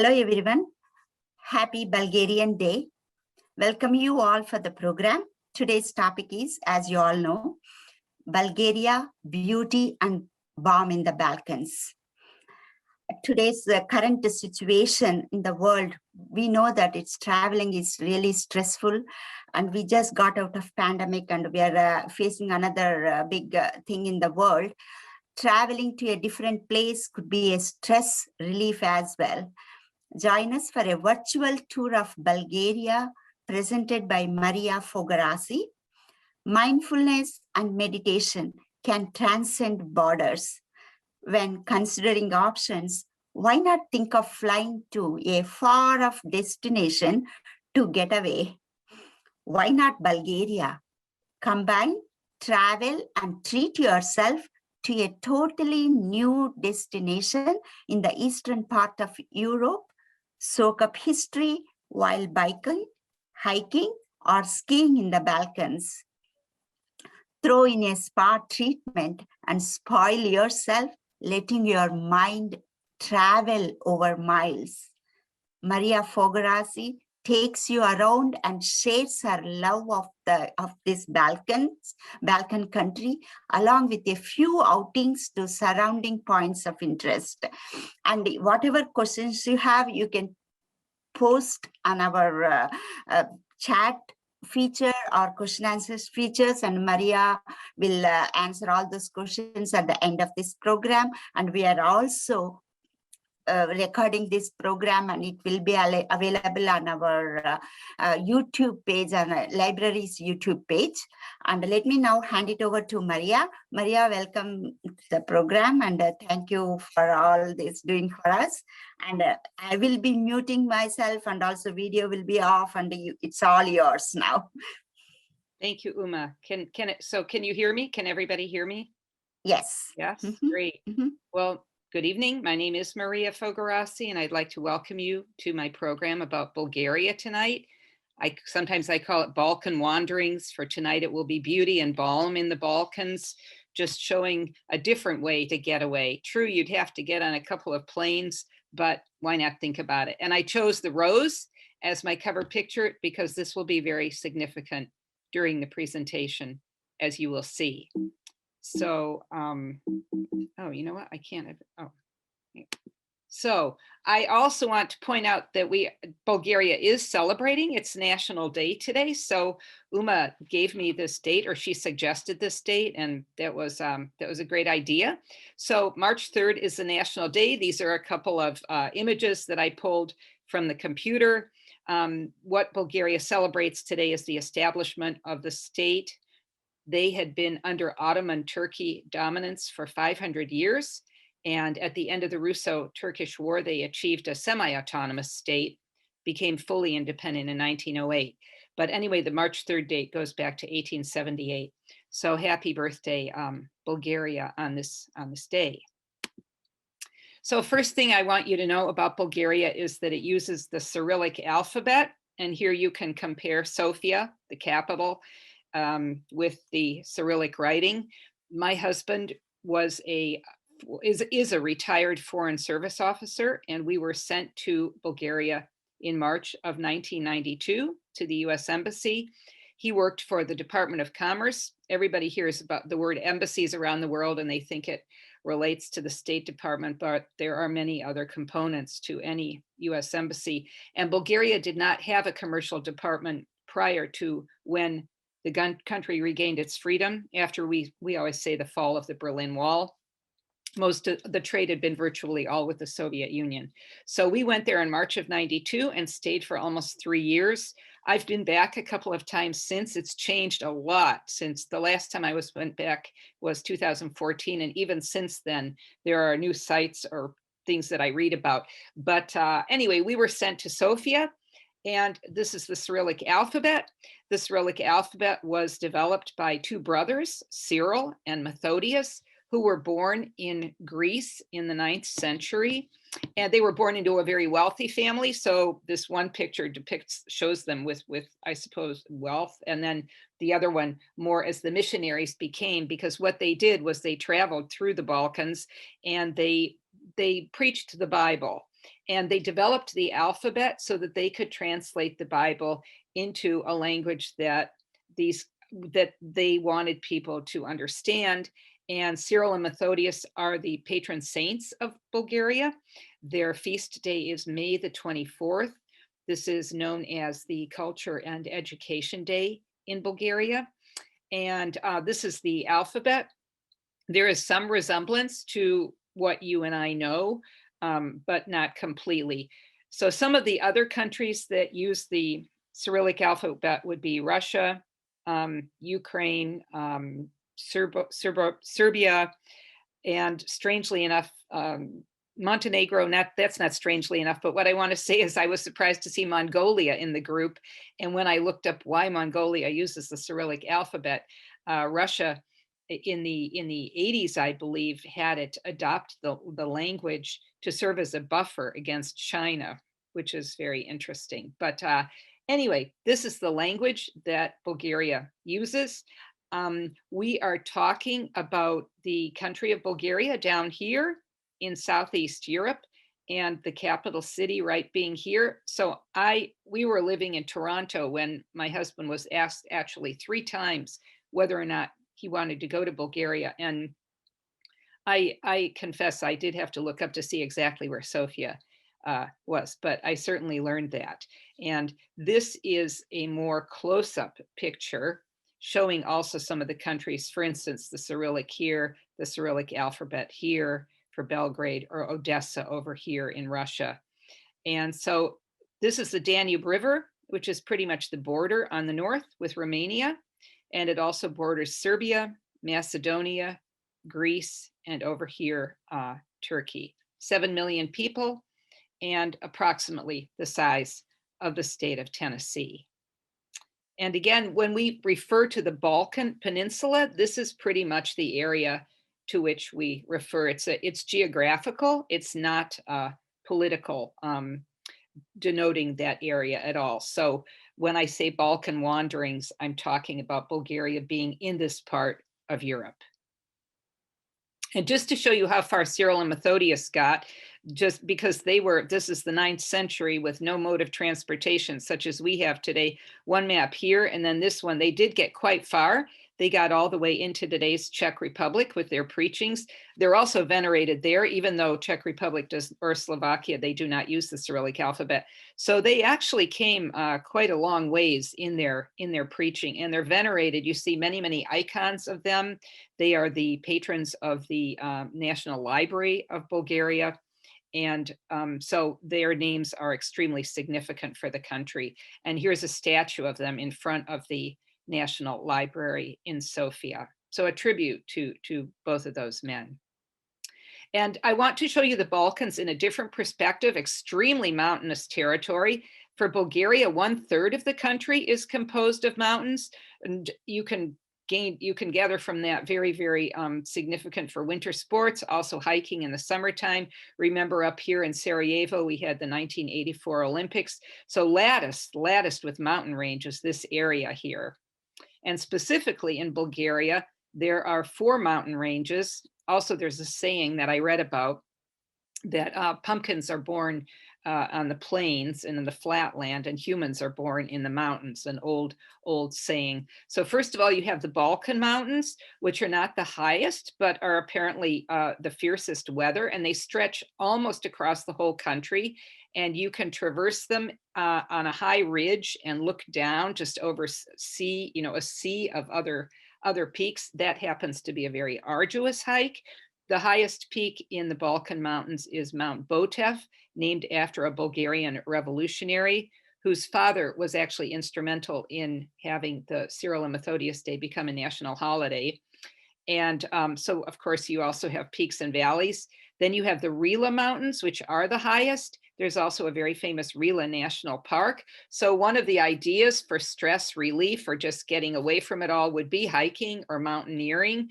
Hello everyone. Happy Bulgarian Day. Welcome you all for the program. Today's topic is, as you all know, Bulgaria, beauty and Balm in the Balkans. Today's current situation in the world, we know that it's traveling is really stressful, and we just got out of pandemic and we are facing another big thing in the world. Traveling to a different place could be a stress relief as well. Join us for a virtual tour of Bulgaria presented by Mariya Fogarasi. Mindfulness and meditation can transcend borders. When considering options, why not think of flying to a far-off destination to get away? Why not Bulgaria? Combine, travel, and treat yourself to a totally new destination in the eastern part of Europe. Soak up history while biking, hiking, or skiing in the Balkans. Throw in a spa treatment and spoil yourself, letting your mind travel over miles. Mariya Fogarasi takes you around and shares her love of this Balkan country, along with a few outings to surrounding points of interest. And whatever questions you have, you can post on our chat feature or question answers features, and Mariya will answer all those questions at the end of this program. And we are also recording this program, and it will be available on our YouTube page, on library's YouTube page. And let me now hand it over to Mariya. Mariya, welcome to the program, and thank you for all this doing for us. And I will be muting myself, and also video will be off, and it's all yours now. Thank you, Uma. Can you hear me? Can everybody hear me? Yes. Yes, great. Well, good evening. My name is Mariya Fogarasi, and I'd like to welcome you to my program about Bulgaria tonight. Sometimes I call it Balkan Wanderings. For tonight, it will be beauty and balm in the Balkans, just showing a different way to get away. True, you'd have to get on a couple of planes, but why not think about it? And I chose the rose as my cover picture because this will be very significant during the presentation, as you will see. So, oh, you know what? I can't. So I also want to point out that Bulgaria is celebrating its National Day today. So Uma gave me this date, or she suggested this date, and that was a great idea. So March 3rd is the National Day. These are a couple of images that I pulled from the computer. What Bulgaria celebrates today is the establishment of the state. They had been under Ottoman Turkey dominance for 500 years. And at the end of the Russo-Turkish War, they achieved a semi-autonomous state, became fully independent in 1908. But anyway, the March 3rd date goes back to 1878. So happy birthday, Bulgaria, on this day. So first thing I want you to know about Bulgaria is that it uses the Cyrillic alphabet. And here you can compare Sofia, the capital, with the Cyrillic writing. My husband is a retired Foreign Service officer, and we were sent to Bulgaria in March of 1992 to the US Embassy. He worked for the Department of Commerce. Everybody hears about the word embassies around the world and they think it relates to the State Department, but there are many other components to any US Embassy. And Bulgaria did not have a commercial department prior to when the country regained its freedom after we always say the fall of the Berlin Wall. Most of the trade had been virtually all with the Soviet Union. So we went there in March of 92 and stayed for almost 3 years. I've been back a couple of times since. It's changed a lot since the last time I went back was 2014. And even since then, there are new sites or things that I read about. But anyway, we were sent to Sofia. And this is the Cyrillic alphabet. The Cyrillic alphabet was developed by two brothers, Cyril and Methodius, who were born in Greece in the 9th century. And they were born into a very wealthy family. So this one picture shows them with, I suppose, wealth. And then the other one more as the missionaries became, because what they did was they traveled through the Balkans and they preached the Bible. And they developed the alphabet so that they could translate the Bible into a language that they wanted people to understand. And Cyril and Methodius are the patron saints of Bulgaria. Their feast day is May the 24th. This is known as the Culture and Education Day in Bulgaria. And this is the alphabet. There is some resemblance to what you and I know, but not completely. So some of the other countries that use the Cyrillic alphabet would be Russia, Ukraine, Serbia, and strangely enough, Montenegro. That's not strangely enough, but what I want to say is I was surprised to see Mongolia in the group. And when I looked up why Mongolia uses the Cyrillic alphabet, Russia in the 80s, I believe, had it adopt the language to serve as a buffer against China, which is very interesting. But anyway, this is the language that Bulgaria uses. We are talking about the country of Bulgaria down here in Southeast Europe, and the capital city right being here. So we were living in Toronto when my husband was asked actually 3 times whether or not he wanted to go to Bulgaria. And I confess I did have to look up to see exactly where Sofia was, but I certainly learned that. And this is a more close-up picture showing also some of the countries, for instance, the Cyrillic here, the Cyrillic alphabet here for Belgrade, or Odessa over here in Russia. And so this is the Danube River, which is pretty much the border on the north with Romania. And it also borders Serbia, Macedonia, Greece, and over here, Turkey. 7 million people and approximately the size of the state of Tennessee. And again, when we refer to the Balkan Peninsula, this is pretty much the area to which we refer. It's geographical, it's not political, denoting that area at all. So when I say Balkan wanderings, I'm talking about Bulgaria being in this part of Europe. And just to show you how far Cyril and Methodius got, just because this is the 9th century with no mode of transportation such as we have today. One map here, and then this one, they did get quite far. They got all the way into today's Czech Republic with their preachings. They're also venerated there, even though Czech Republic does, or Slovakia, they do not use the Cyrillic alphabet. So they actually came quite a long ways in their preaching, and they're venerated. You see many, many icons of them. They are the patrons of the National Library of Bulgaria. And so their names are extremely significant for the country. And here's a statue of them in front of the National Library in Sofia. So a tribute to both of those men. And I want to show you the Balkans in a different perspective, extremely mountainous territory. For Bulgaria, 1/3 of the country is composed of mountains. And you can gather from that very, very significant for winter sports, also hiking in the summertime. Remember up here in Sarajevo, we had the 1984 Olympics. So latticed with mountain ranges, this area here. And specifically in Bulgaria, there are 4 mountain ranges. Also, there's a saying that I read about that pumpkins are born on the plains and in the flatland, and humans are born in the mountains, an old saying. So first of all, you have the Balkan Mountains, which are not the highest, but are apparently the fiercest weather, and they stretch almost across the whole country. And you can traverse them on a high ridge and look down just over sea, a sea of other peaks. That happens to be a very arduous hike. The highest peak in the Balkan Mountains is Mount Botev, named after a Bulgarian revolutionary whose father was actually instrumental in having the Cyril and Methodius Day become a national holiday. And so, of course, you also have peaks and valleys. Then you have the Rila Mountains, which are the highest. There's also a very famous Rila National Park. So one of the ideas for stress relief or just getting away from it all would be hiking or mountaineering.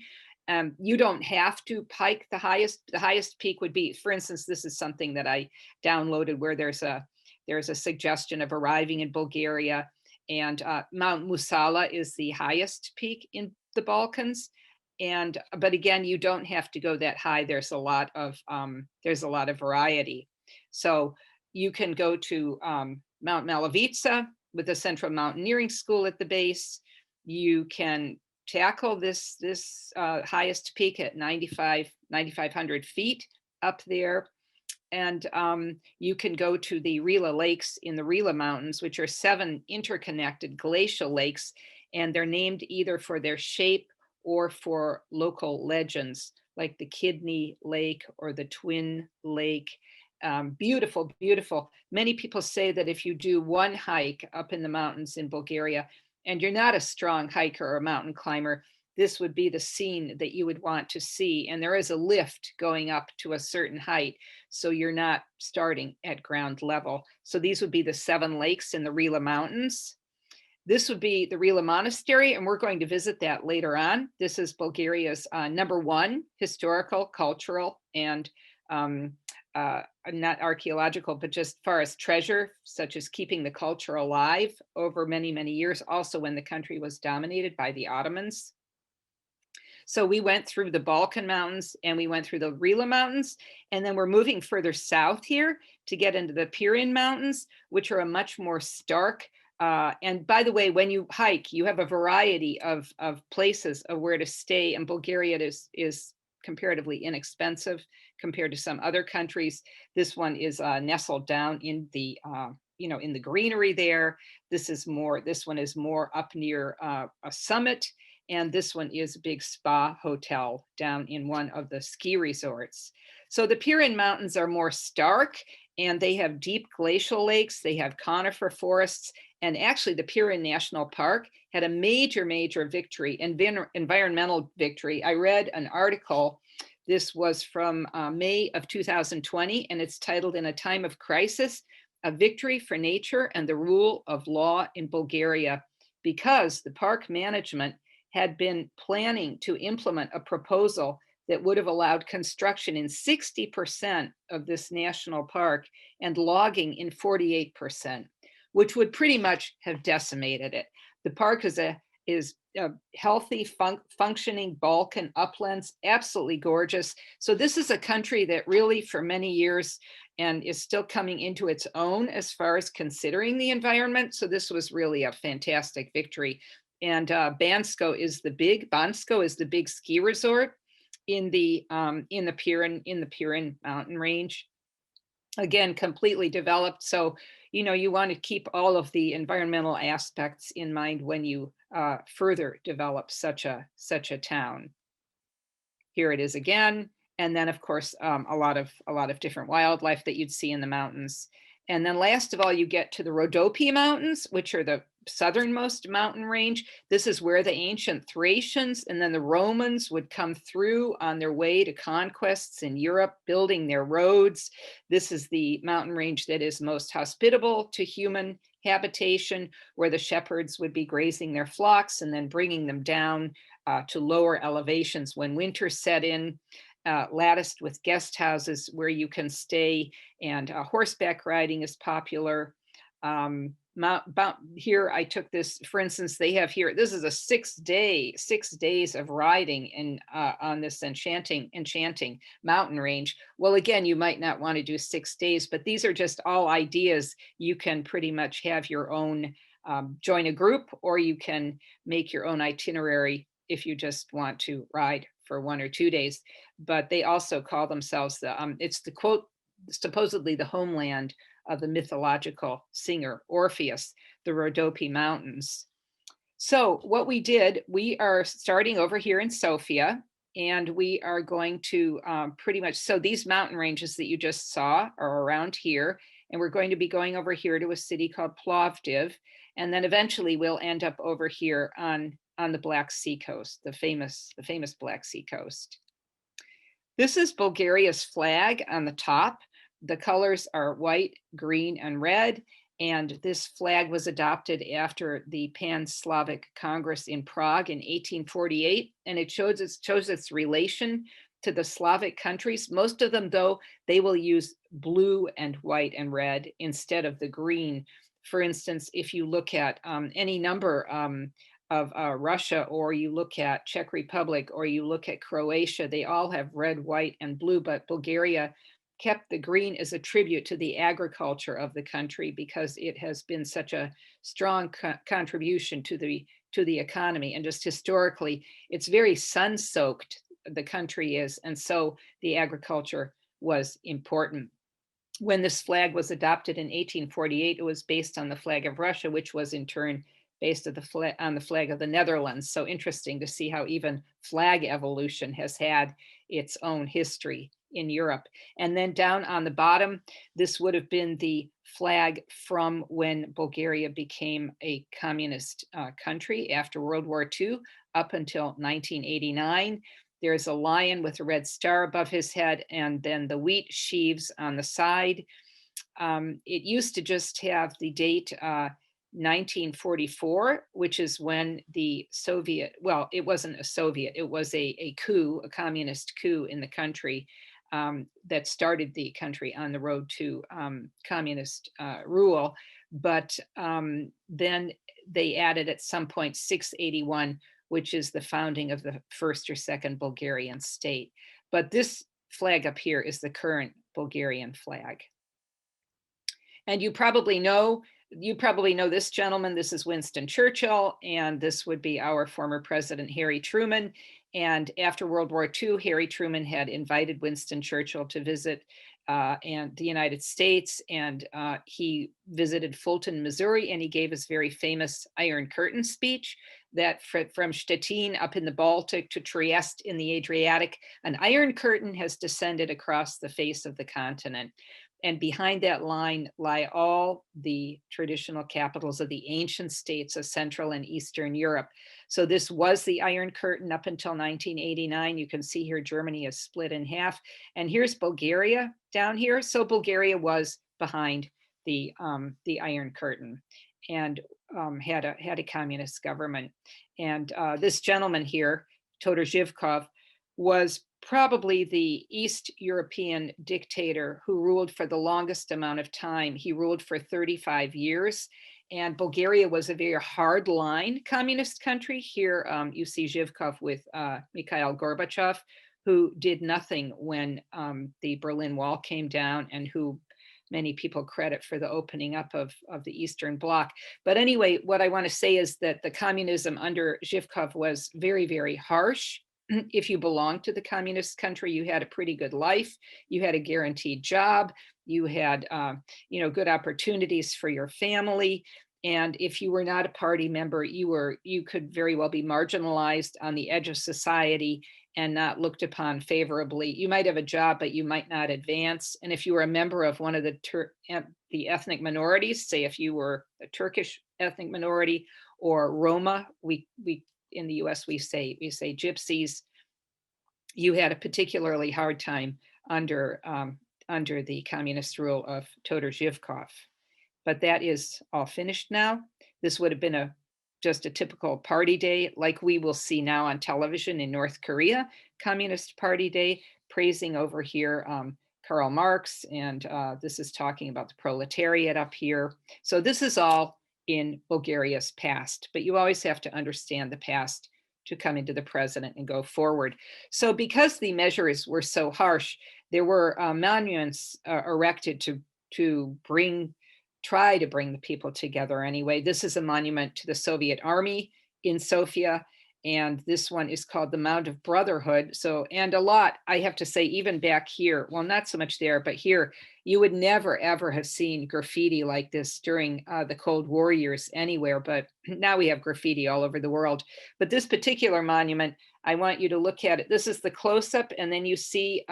You don't have to hike the highest. The highest peak would be, for instance, this is something that I downloaded where there's a suggestion of arriving in Bulgaria, and Mount Musala is the highest peak in the Balkans. But again, you don't have to go that high. There's a lot of variety. So you can go to Mount Malavitsa with a central mountaineering school at the base. You can tackle this highest peak at 9,500 feet up there. And you can go to the Rila Lakes in the Rila Mountains, which are 7 interconnected glacial lakes, and they're named either for their shape or for local legends, like the Kidney Lake or the Twin Lake. Beautiful, beautiful. Many people say that if you do one hike up in the mountains in Bulgaria, and you're not a strong hiker or a mountain climber, this would be the scene that you would want to see. And there is a lift going up to a certain height, so you're not starting at ground level. So these would be the 7 lakes in the Rila Mountains. This would be the Rila Monastery, and we're going to visit that later on. This is Bulgaria's #1 historical, cultural, and not archaeological, but just far as treasure, such as keeping the culture alive over many, many years, also when the country was dominated by the Ottomans. So we went through the Balkan Mountains and we went through the Rila Mountains, and then we're moving further south here to get into the Pirin Mountains, which are a much more stark. And by the way, when you hike, you have a variety of places of where to stay, and Bulgaria is comparatively inexpensive compared to some other countries. This one is nestled down in the in the greenery there. This one is more up near a summit. And this one is a big spa hotel down in one of the ski resorts. So the Pirin Mountains are more stark, and they have deep glacial lakes. They have conifer forests. And actually the Pirin National Park had a major, major victory, environmental victory. I read an article. This was from May of 2020, and it's titled "In a Time of Crisis, a Victory for Nature and the Rule of Law in Bulgaria," because the park management had been planning to implement a proposal that would have allowed construction in 60% of this national park and logging in 48%, which would pretty much have decimated it. The park is a healthy, functioning Balkan uplands, absolutely gorgeous. So this is a country that really for many years and is still coming into its own as far as considering the environment. So this was really a fantastic victory. And Bansko is the big ski resort in the Pirin mountain range. Again, completely developed. So, you want to keep all of the environmental aspects in mind when you further develop such a town. Here it is again. And then of course, a lot of different wildlife that you'd see in the mountains. And then last of all, you get to the Rodopi Mountains, which are the southernmost mountain range. This is where the ancient Thracians and then the Romans would come through on their way to conquests in Europe, building their roads. This is the mountain range that is most hospitable to human habitation, where the shepherds would be grazing their flocks and then bringing them down to lower elevations when winter set in. Latticed with guest houses where you can stay, and horseback riding is popular. Here I took this, for instance, they have here, this is a 6 days of riding in on this enchanting mountain range. Well, again, you might not want to do 6 days, but these are just all ideas. You can pretty much have your own, join a group, or you can make your own itinerary if you just want to ride for 1 or 2 days. But they also call themselves it's the quote, supposedly the homeland of the mythological singer Orpheus, the Rodopi Mountains. So what we did, we are starting over here in Sofia, and we are going to pretty much, so these mountain ranges that you just saw are around here, and we're going to be going over here to a city called Plovdiv, and then eventually we'll end up over here on the Black Sea coast, the famous Black Sea coast. This is Bulgaria's flag on the top. The colors are white, green, and red. And this flag was adopted after the Pan-Slavic Congress in Prague in 1848. And it shows its relation to the Slavic countries. Most of them, though, they will use blue and white and red instead of the green. For instance, if you look at any number of Russia, or you look at Czech Republic, or you look at Croatia, they all have red, white, and blue, but Bulgaria kept the green as a tribute to the agriculture of the country, because it has been such a strong contribution to the economy. And just historically, it's very sun-soaked, the country is, and so the agriculture was important. When this flag was adopted in 1848, it was based on the flag of Russia, which was in turn based on the flag of the Netherlands. So interesting to see how even flag evolution has had its own history in Europe. And then down on the bottom, this would have been the flag from when Bulgaria became a communist country after World War II up until 1989. There's a lion with a red star above his head, and then the wheat sheaves on the side. It used to just have the date 1944, which is when the Soviet, well, it wasn't a Soviet, it was a coup, a communist coup in the country that started the country on the road to communist rule. But then they added at some point 681, which is the founding of the first or second Bulgarian state. But this flag up here is the current Bulgarian flag. And you probably know this gentleman. This is Winston Churchill, and this would be our former president, Harry Truman. And after World War II, Harry Truman had invited Winston Churchill to visit and the United States, and he visited Fulton, Missouri, and he gave his very famous Iron Curtain speech that from Stettin up in the Baltic to Trieste in the Adriatic, an Iron Curtain has descended across the face of the continent. And behind that line lie all the traditional capitals of the ancient states of Central and Eastern Europe. So this was the Iron Curtain up until 1989. You can see here Germany is split in half. And here's Bulgaria down here. So Bulgaria was behind the Iron Curtain and had a communist government. And this gentleman here, Todor Zhivkov, was probably the East European dictator who ruled for the longest amount of time. He ruled for 35 years, and Bulgaria was a very hard-line communist country. Here you see Zhivkov with Mikhail Gorbachev, who did nothing when the Berlin Wall came down, and who many people credit for the opening up of the Eastern Bloc. But anyway, what I want to say is that the communism under Zhivkov was very, very harsh. If you belonged to the communist country, you had a pretty good life. You had a guaranteed job. You had, good opportunities for your family. And if you were not a party member, you could very well be marginalized on the edge of society and not looked upon favorably. You might have a job, but you might not advance. And if you were a member of one of the ethnic minorities, say if you were a Turkish ethnic minority or Roma, we in the US, we say gypsies, you had a particularly hard time under the communist rule of Todor Zhivkov. But that is all finished now. This would have been just a typical party day, like we will see now on television in North Korea, Communist Party Day, praising over here Karl Marx, and this is talking about the proletariat up here. So this is all in Bulgaria's past, but you always have to understand the past to come into the present and go forward. So because the measures were so harsh, there were monuments erected to try to bring the people together anyway. This is a monument to the Soviet Army in Sofia, and this one is called the Mound of Brotherhood. So, and a lot, I have to say, even back here, well, not so much there, but here, you would never, ever have seen graffiti like this during the Cold War years anywhere, but now we have graffiti all over the world. But this particular monument, I want you to look at it. This is the close-up, and then you see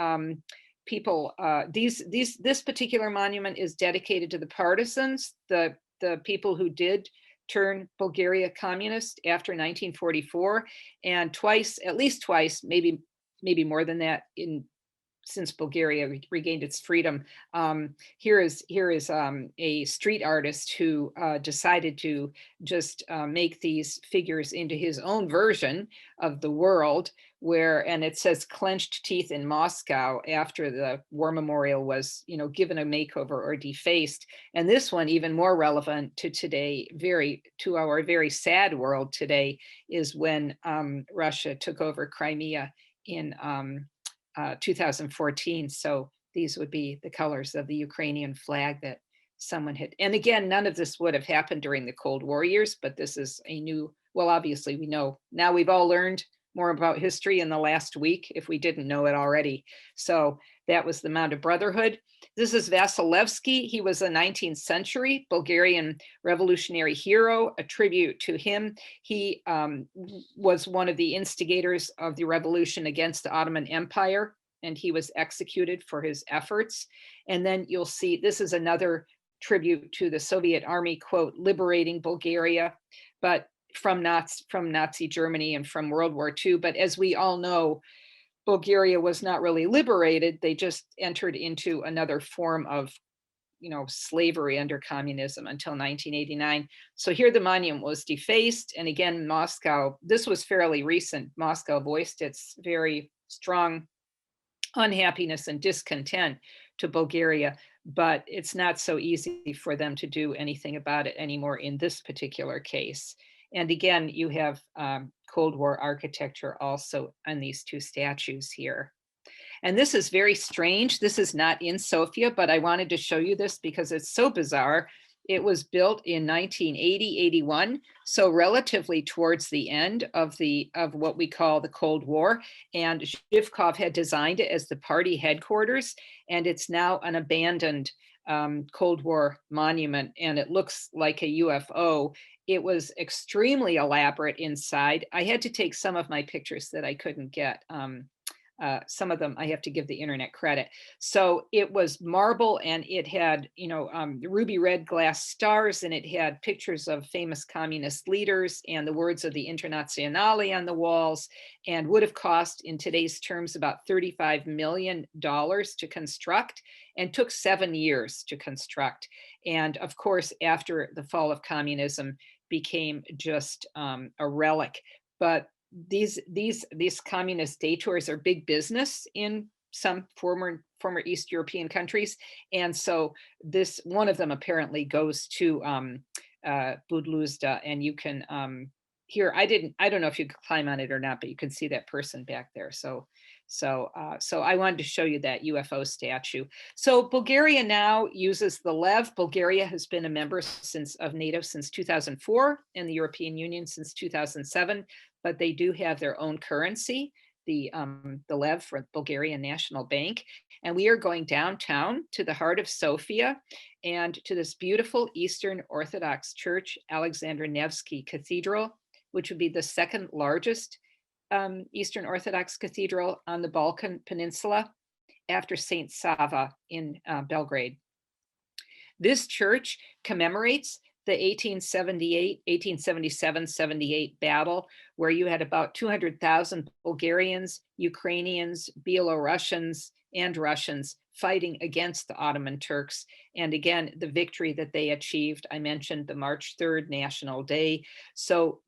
people, this particular monument is dedicated to the partisans, the people who did turn Bulgaria communist after 1944, and at least twice, maybe more than that, since Bulgaria regained its freedom. Here is a street artist who decided to just make these figures into his own version of the world, and it says clenched teeth in Moscow after the war memorial was, given a makeover or defaced. And this one, even more relevant to today, to our very sad world today, is when Russia took over Crimea in 2014. So these would be the colors of the Ukrainian flag that someone had. And again, none of this would have happened during the Cold War years, but this is a new, well, obviously we know now, we've all learned more about history in the last week, if we didn't know it already. So that was the Mount of Brotherhood. This is Vasilevsky. He was a 19th century Bulgarian revolutionary hero, a tribute to him. He was one of the instigators of the revolution against the Ottoman Empire, and he was executed for his efforts. And then you'll see, this is another tribute to the Soviet army, quote, liberating Bulgaria, but from Nazi Germany and from World War II. But as we all know, Bulgaria was not really liberated. They just entered into another form of, slavery under communism until 1989. So here the monument was defaced. And again, Moscow, this was fairly recent. Moscow voiced its very strong unhappiness and discontent to Bulgaria, but it's not so easy for them to do anything about it anymore in this particular case. And again, you have Cold War architecture also on these two statues here. And this is very strange. This is not in Sofia, but I wanted to show you this because it's so bizarre. It was built in 1980-81, so relatively towards the end of what we call the Cold War. And Zhivkov had designed it as the party headquarters, and it's now an abandoned Cold War monument, and it looks like a UFO. It was extremely elaborate inside. I had to take some of my pictures that I couldn't get. Some of them I have to give the internet credit. So it was marble, and it had, ruby red glass stars, and it had pictures of famous communist leaders and the words of the Internazionale on the walls, and would have cost in today's terms about $35 million to construct, and took 7 years to construct. And of course, after the fall of communism, became just a relic. But these communist day tours are big business in some former East European countries, and so this one of them apparently goes to Budluzda, and you can here, I don't know if you could climb on it or not, but you can see that person back there. So I wanted to show you that UFO statue. So Bulgaria now uses the lev. Bulgaria has been a member of NATO since 2004 and the European Union since 2007, but they do have their own currency, the lev for Bulgarian National Bank. And we are going downtown to the heart of Sofia and to this beautiful Eastern Orthodox Church, Alexander Nevsky Cathedral, which would be the second largest Eastern Orthodox cathedral on the Balkan Peninsula after St. Sava in Belgrade. This church commemorates the 1877-78 battle, where you had about 200,000 Bulgarians, Ukrainians, Belarusians, and Russians fighting against the Ottoman Turks. And again, the victory that they achieved, I mentioned the March 3rd National Day. So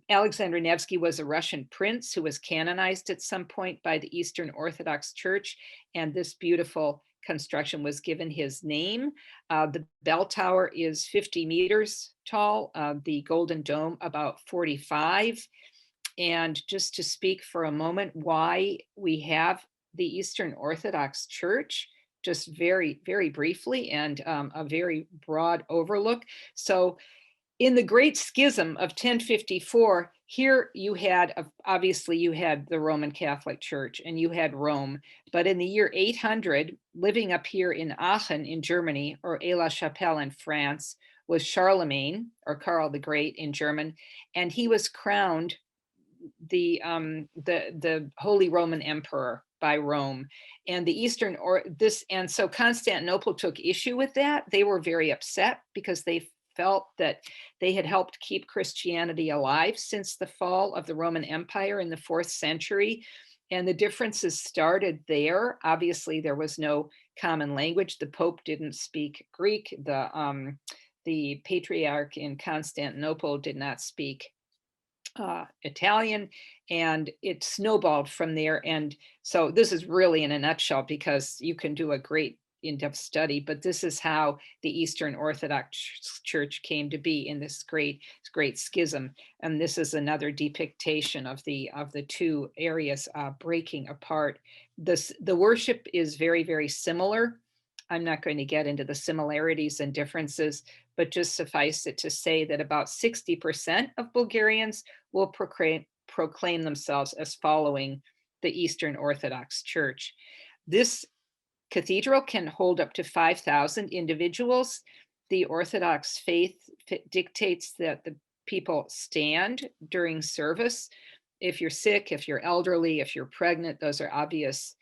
Alexander Nevsky was a Russian prince who was canonized at some point by the Eastern Orthodox Church. And this beautiful construction was given his name. The bell tower is 50 meters tall, the Golden Dome about 45. And just to speak for a moment why we have the Eastern Orthodox Church, just very, very briefly, and a very broad overlook. So in the Great Schism of 1054, here you had, obviously you had the Roman Catholic Church and you had Rome, but in the year 800, living up here in Aachen in Germany, or Aix-la-Chapelle in France, was Charlemagne, or Karl the Great in German, and he was crowned the Holy Roman Emperor by Rome. And so Constantinople took issue with that. They were very upset because they felt that they had helped keep Christianity alive since the fall of the Roman Empire in the 4th century. And the differences started there. Obviously, there was no common language. The Pope didn't speak Greek. The Patriarch in Constantinople did not speak Italian, and it snowballed from there. And so this is really in a nutshell, because you can do a great in-depth study, but this is how the Eastern Orthodox Church came to be in this great schism. And this is another depiction of the two areas breaking apart. The worship is very, very similar. I'm not going to get into the similarities and differences, but just suffice it to say that about 60% of Bulgarians will proclaim themselves as following the Eastern Orthodox Church. This cathedral can hold up to 5,000 individuals. The Orthodox faith dictates that the people stand during service. If you're sick, if you're elderly, if you're pregnant, those are obvious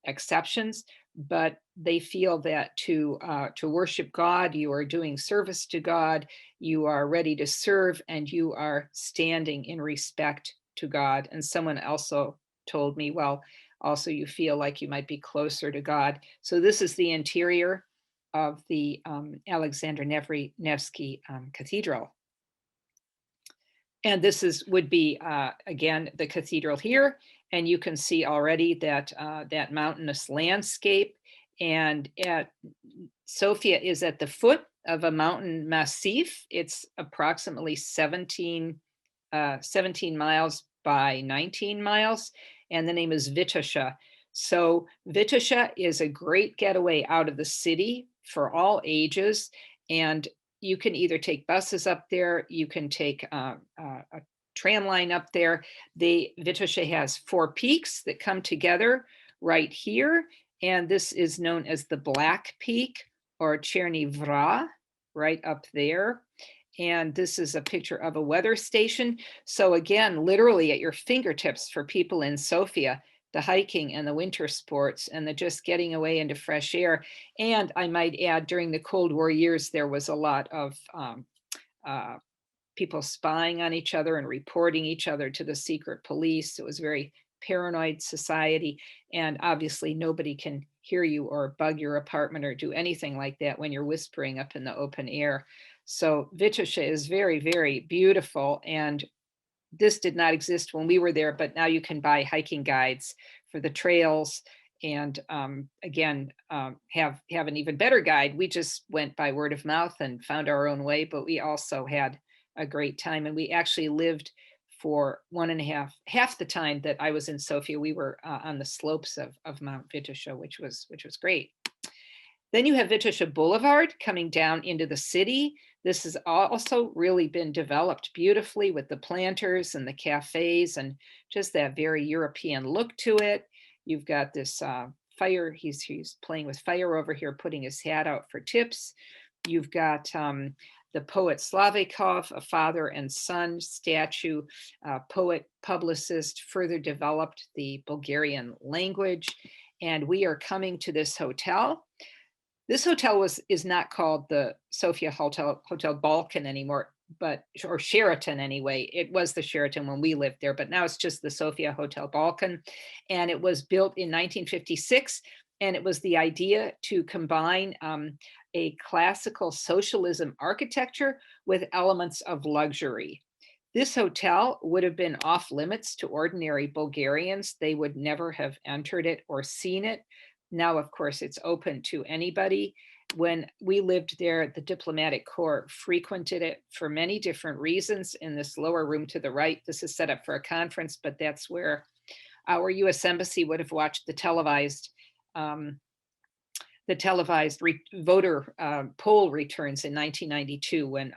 exceptions, but they feel that to worship God, you are doing service to God, you are ready to serve, and you are standing in respect to God. And someone also told me, well, also you feel like you might be closer to God. So this is the interior of the Alexander Nevsky Cathedral. And this would be, again, the cathedral here. And you can see already that that mountainous landscape. And Sofia is at the foot of a mountain massif. It's approximately 17 miles by 19 miles. And the name is Vitosha. So Vitosha is a great getaway out of the city for all ages. And you can either take buses up there, you can take a tram line up there. Vitosha has 4 peaks that come together right here. And this is known as the Black Peak or Cherny Vra, right up there. And this is a picture of a weather station. So again, literally at your fingertips for people in Sofia, the hiking and the winter sports and the just getting away into fresh air. And I might add, during the Cold War years, there was a lot of people spying on each other and reporting each other to the secret police. It was a very paranoid society. And obviously nobody can hear you or bug your apartment or do anything like that when you're whispering up in the open air. So Vitosha is very, very beautiful. And this did not exist when we were there, but now you can buy hiking guides for the trails and again, have an even better guide. We just went by word of mouth and found our own way, but we also had a great time. And we actually lived for half the time that I was in Sofia, we were on the slopes of Mount Vitosha, which was great. Then you have Vitosha Boulevard coming down into the city. This has also really been developed beautifully with the planters and the cafes and just that very European look to it. You've got this fire, he's playing with fire over here, putting his hat out for tips. You've got the poet Slavikov, a father and son statue, poet, publicist, further developed the Bulgarian language. And we are coming to this hotel. This hotel is not called the Sofia Hotel Balkan anymore, or Sheraton anyway. It was the Sheraton when we lived there, but now it's just the Sofia Hotel Balkan. And it was built in 1956. And it was the idea to combine a classical socialism architecture with elements of luxury. This hotel would have been off limits to ordinary Bulgarians. They would never have entered it or seen it. Now, of course, it's open to anybody. When we lived there, the diplomatic corps frequented it for many different reasons. In this lower room to the right, this is set up for a conference, but that's where our US Embassy would have watched the televised voter poll returns in 1992 when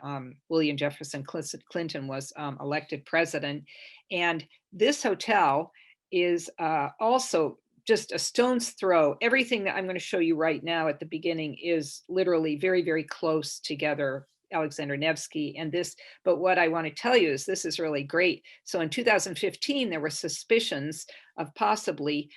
William Jefferson Clinton was elected president. And this hotel is also just a stone's throw. Everything that I'm going to show you right now at the beginning is literally very, very close together, Alexander Nevsky and this. But what I want to tell you is this is really great. So in 2015, there were suspicions of possibly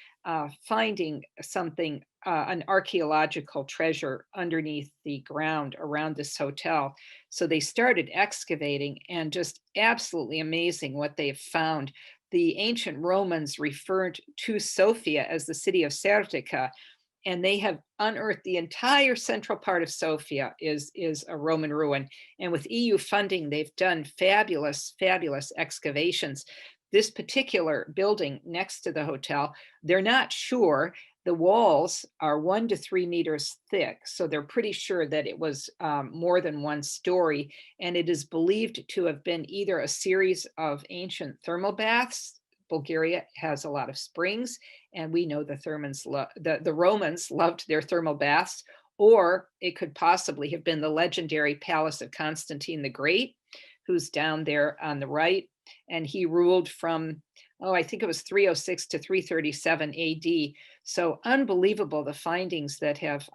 finding something, an archaeological treasure underneath the ground around this hotel. So they started excavating, and just absolutely amazing what they've found. The ancient Romans referred to Sofia as the city of Serdica, and they have unearthed the entire central part of Sofia is a Roman ruin. And with EU funding, they've done fabulous, fabulous excavations. This particular building next to the hotel, they're not sure. The walls are 1 to 3 meters thick, so they're pretty sure that it was more than one story, and it is believed to have been either a series of ancient thermal baths. Bulgaria has a lot of springs, and we know the Romans loved their thermal baths, or it could possibly have been the legendary palace of Constantine the Great, who's down there on the right, and he ruled from, I think it was 306 to 337 AD. So unbelievable, the findings that have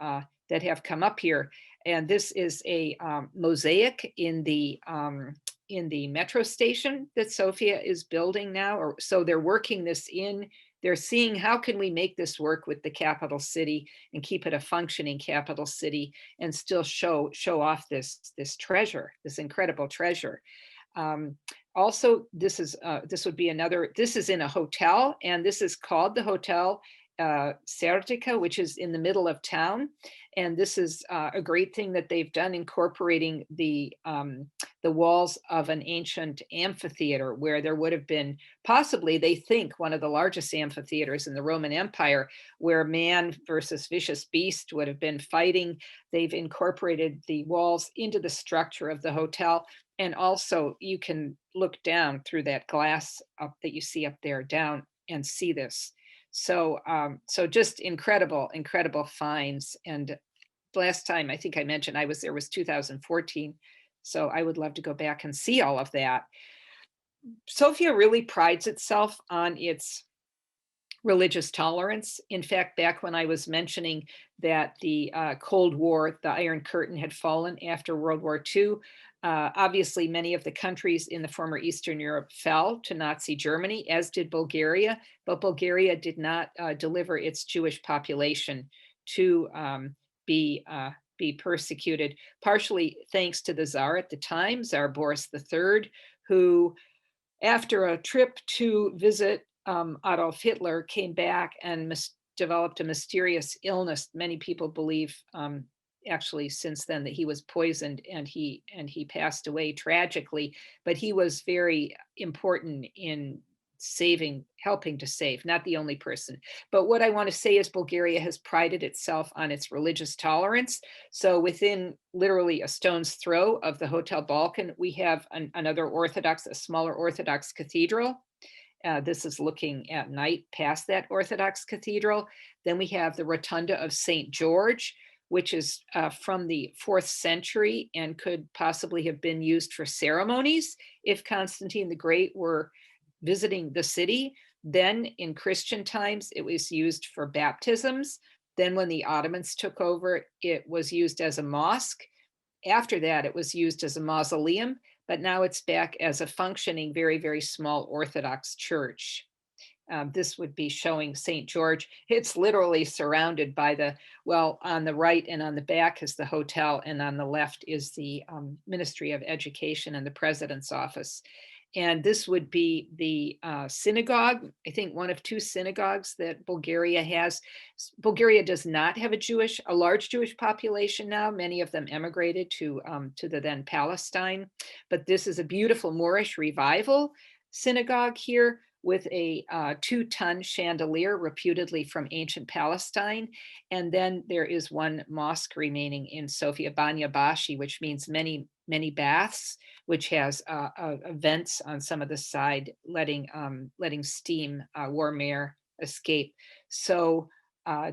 come up here. And this is a mosaic in the metro station that Sofia is building now. Or so they're working this in. They're seeing how can we make this work with the capital city and keep it a functioning capital city and still show off this treasure, this incredible treasure. Also, this is in a hotel, and this is called the Hotel Sertica, which is in the middle of town. And this is a great thing that they've done, incorporating the walls of an ancient amphitheater where there would have been possibly, they think, one of the largest amphitheaters in the Roman Empire, where man versus vicious beast would have been fighting. They've incorporated the walls into the structure of the hotel. And also you can look down through that glass up that you see up there down and see this. So just incredible finds. And last time I think I mentioned I was there was 2014. So I would love to go back and see all of that. Sofia really prides itself on its religious tolerance. In fact, back when I was mentioning that the Cold War, the Iron Curtain had fallen after World War II, obviously many of the countries in the former Eastern Europe fell to Nazi Germany, as did Bulgaria, but Bulgaria did not deliver its Jewish population to be persecuted, partially thanks to the Tsar at the time, Tsar Boris III, who, after a trip to visit Adolf Hitler, came back and developed a mysterious illness. Many people believe, actually, since then, that he was poisoned and he passed away tragically. But he was very important in helping to save, not the only person. But what I want to say is Bulgaria has prided itself on its religious tolerance. So within literally a stone's throw of the Hotel Balkan, we have a smaller Orthodox cathedral. This is looking at night past that Orthodox cathedral. Then we have the Rotunda of St. George, which is from the 4th century and could possibly have been used for ceremonies if Constantine the Great were visiting the city. Then in Christian times, it was used for baptisms. Then when the Ottomans took over, it was used as a mosque. After that, it was used as a mausoleum, but now it's back as a functioning, very, very small Orthodox church. This would be showing St. George. It's literally surrounded by on the right and on the back is the hotel, and on the left is the Ministry of Education and the President's office. And this would be the synagogue, I think one of 2 synagogues that Bulgaria has. Bulgaria does not have a large Jewish population now. Many of them emigrated to the then Palestine. But this is a beautiful Moorish revival synagogue here with a 2-ton chandelier, reputedly from ancient Palestine. And then there is one mosque remaining in Sofia, Banya Bashi, which means many, many baths, which has vents on some of the side, letting steam, warm air escape. So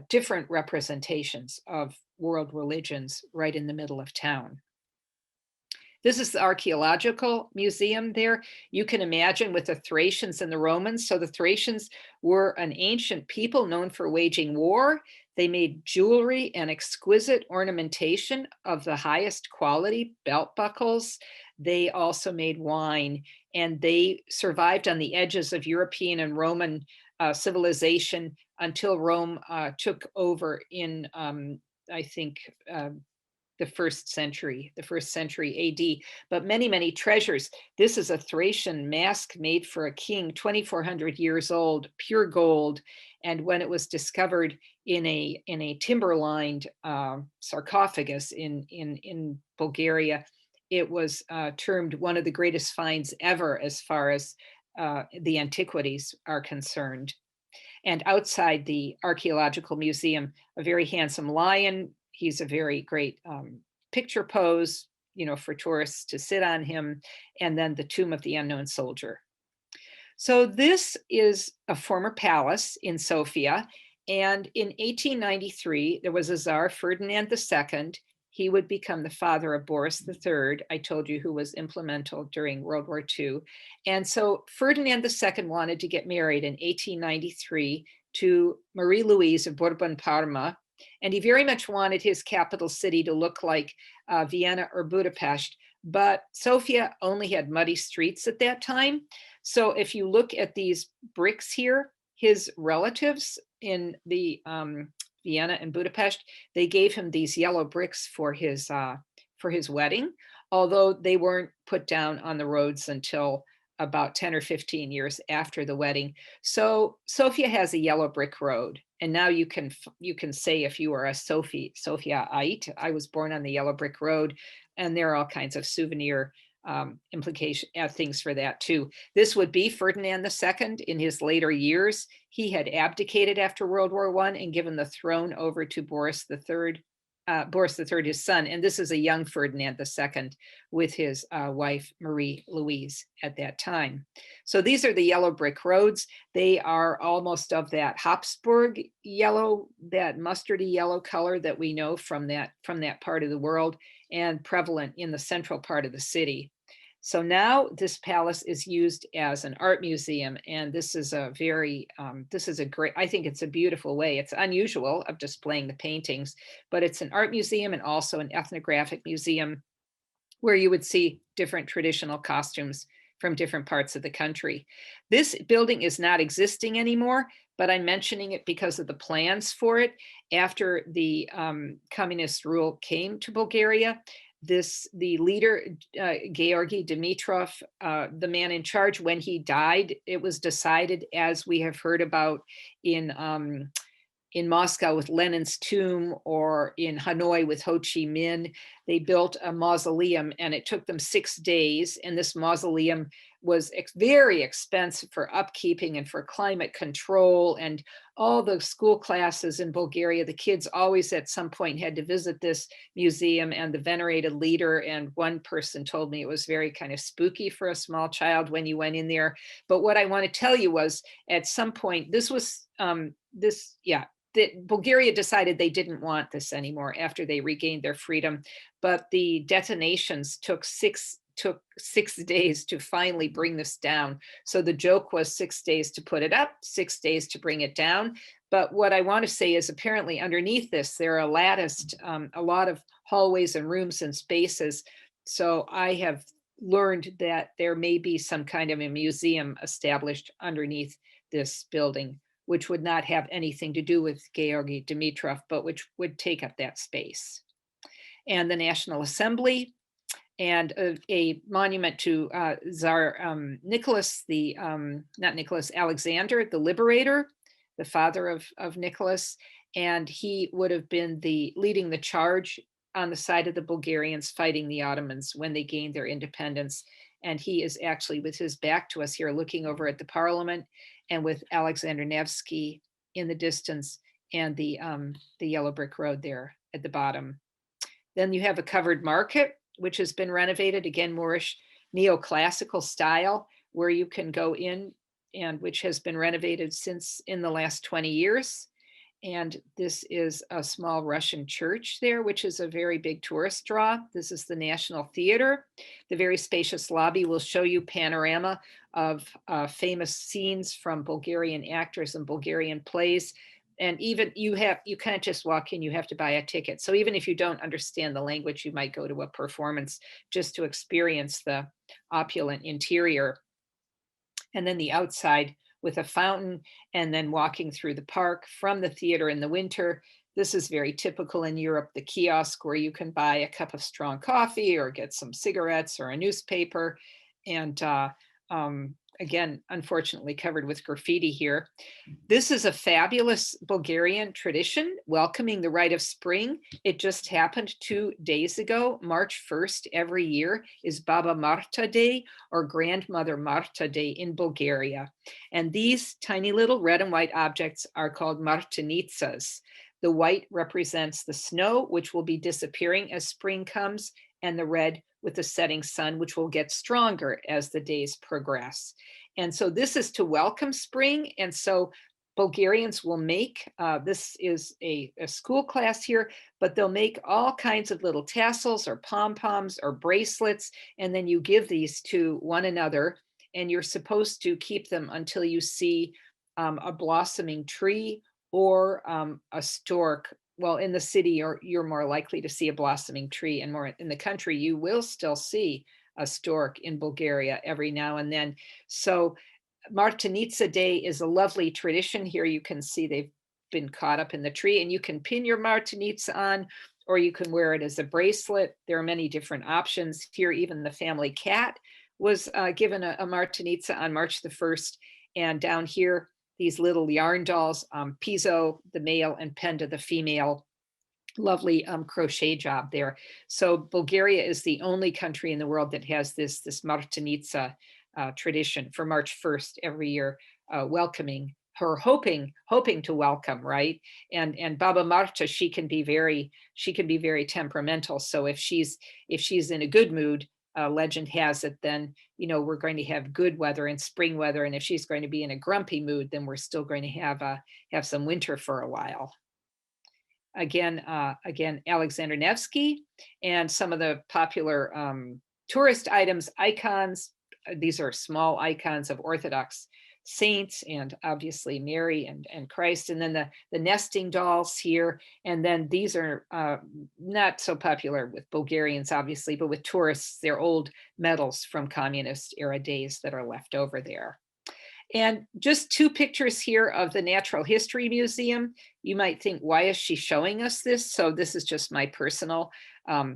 different representations of world religions right in the middle of town. This is the Archeological Museum there. You can imagine with the Thracians and the Romans. So the Thracians were an ancient people known for waging war. They made jewelry and exquisite ornamentation of the highest quality, belt buckles. They also made wine, and they survived on the edges of European and Roman civilization until Rome took over in, I think, the first century AD, but many, many treasures. This is a Thracian mask made for a king, 2,400 years old, pure gold. And when it was discovered in a timber-lined sarcophagus in Bulgaria, it was termed one of the greatest finds ever as far as the antiquities are concerned. And outside the Archeological Museum, a very handsome lion. He's a very great picture pose, for tourists to sit on him. And then the tomb of the unknown soldier. So this is a former palace in Sofia. And in 1893, there was a Tsar, Ferdinand II. He would become the father of Boris III, I told you, who was implemental during World War II. And so Ferdinand II wanted to get married in 1893 to Marie Louise of Bourbon-Parma. And he very much wanted his capital city to look like Vienna or Budapest. But Sofia only had muddy streets at that time. So if you look at these bricks here, his relatives in the Vienna and Budapest, they gave him these yellow bricks for his wedding, although they weren't put down on the roads until about 10 or 15 years after the wedding. So Sofia has a yellow brick road. And now you can say, if you are a Sofiaite, I was born on the yellow brick road, and there are all kinds of souvenir implication things for that too. This would be Ferdinand II in his later years. He had abdicated after World War I and given the throne over to Boris III, his son. And this is a young Ferdinand II with his wife, Marie Louise, at that time. So these are the yellow brick roads. They are almost of that Habsburg yellow, that mustardy yellow color that we know from that part of the world, and prevalent in the central part of the city. So now this palace is used as an art museum, and this is a great, I think it's a beautiful way. It's unusual of displaying the paintings, but it's an art museum and also an ethnographic museum where you would see different traditional costumes from different parts of the country. This building is not existing anymore, but I'm mentioning it because of the plans for it. After the communist rule came to Bulgaria, the leader, Georgy Dimitrov, the man in charge, when he died, it was decided, as we have heard about in Moscow with Lenin's tomb, or in Hanoi with Ho Chi Minh, they built a mausoleum, and it took them 6 days. And this mausoleum was very expensive for upkeeping and for climate control. And all the school classes in Bulgaria, the kids always at some point had to visit this museum and the venerated leader. And one person told me it was very kind of spooky for a small child when you went in there. But what I want to tell you was, at some point, that Bulgaria decided they didn't want this anymore after they regained their freedom. But the detonations took six days to finally bring this down. So the joke was 6 days to put it up, 6 days to bring it down. But what I want to say is, apparently underneath this, there are latticed a lot of hallways and rooms and spaces. So I have learned that there may be some kind of a museum established underneath this building, which would not have anything to do with Georgy Dimitrov, but which would take up that space. And the National Assembly, and a monument to Tsar Alexander, the Liberator, the father of Nicholas. And he would have been leading the charge on the side of the Bulgarians fighting the Ottomans when they gained their independence. And he is actually with his back to us here, looking over at the parliament, and with Alexander Nevsky in the distance, and the yellow brick road there at the bottom. Then you have a covered market, which has been renovated, again, Moorish neoclassical style, where you can go in, and which has been renovated since in the last 20 years. And this is a small Russian church there, which is a very big tourist draw. This is the National Theater. The very spacious lobby will show you panorama of famous scenes from Bulgarian actors and Bulgarian plays. And even you can't just walk in, you have to buy a ticket. So even if you don't understand the language, you might go to a performance just to experience the opulent interior. And then the outside with a fountain, and then walking through the park from the theater in the winter. This is very typical in Europe, the kiosk where you can buy a cup of strong coffee or get some cigarettes or a newspaper. And again, unfortunately covered with graffiti here. This is a fabulous Bulgarian tradition, welcoming the rite of spring. It just happened 2 days ago. March 1st every year is Baba Marta Day, or Grandmother Marta Day in Bulgaria. And these tiny little red and white objects are called Martinitsas. The white represents the snow, which will be disappearing as spring comes, and the red with the setting sun, which will get stronger as the days progress. And so this is to welcome spring. And so Bulgarians will make, this is a school class here, but they'll make all kinds of little tassels or pom-poms or bracelets, and then you give these to one another, and you're supposed to keep them until you see a blossoming tree or a stork. Well, in the city, you're more likely to see a blossoming tree, and more in the country, you will still see a stork in Bulgaria every now and then. So Martinitsa Day is a lovely tradition. Here you can see they've been caught up in the tree, and you can pin your Martinitsa on, or you can wear it as a bracelet. There are many different options. Here, even the family cat was given a Martinitsa on March the 1st. And down here, these little yarn dolls, Piso, the male, and Penda, the female. Lovely crochet job there. So Bulgaria is the only country in the world that has this Martinitsa tradition for March 1st every year, welcoming her, hoping to welcome, right? And Baba Marta, she can be very temperamental. So if she's in a good mood, legend has it, then we're going to have good weather and spring weather. And if she's going to be in a grumpy mood, then we're still going to have some winter for a while. Again, Alexander Nevsky, and some of the popular tourist items, icons. These are small icons of Orthodox saints, and obviously Mary and Christ, and then the nesting dolls here. And then these are not so popular with Bulgarians, obviously, but with tourists, they're old medals from communist era days that are left over there. And just 2 pictures here of the Natural History Museum. You might think, why is she showing us this? So this is just my personal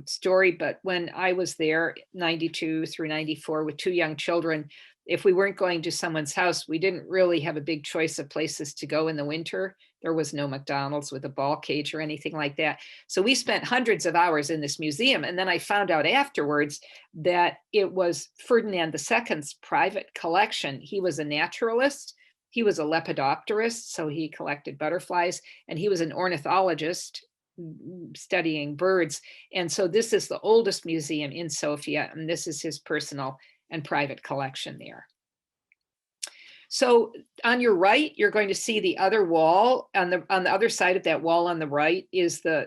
story. But when I was there, 92 through 94, with 2 young children, if we weren't going to someone's house, we didn't really have a big choice of places to go in the winter. There was no McDonald's with a ball cage or anything like that. So we spent hundreds of hours in this museum. And then I found out afterwards that it was Ferdinand II's private collection. He was a naturalist. He was a lepidopterist, so he collected butterflies, and he was an ornithologist studying birds. And so this is the oldest museum in Sofia, and this is his personal and private collection there. So on your right, you're going to see the other wall. On the other side of that wall on the right is the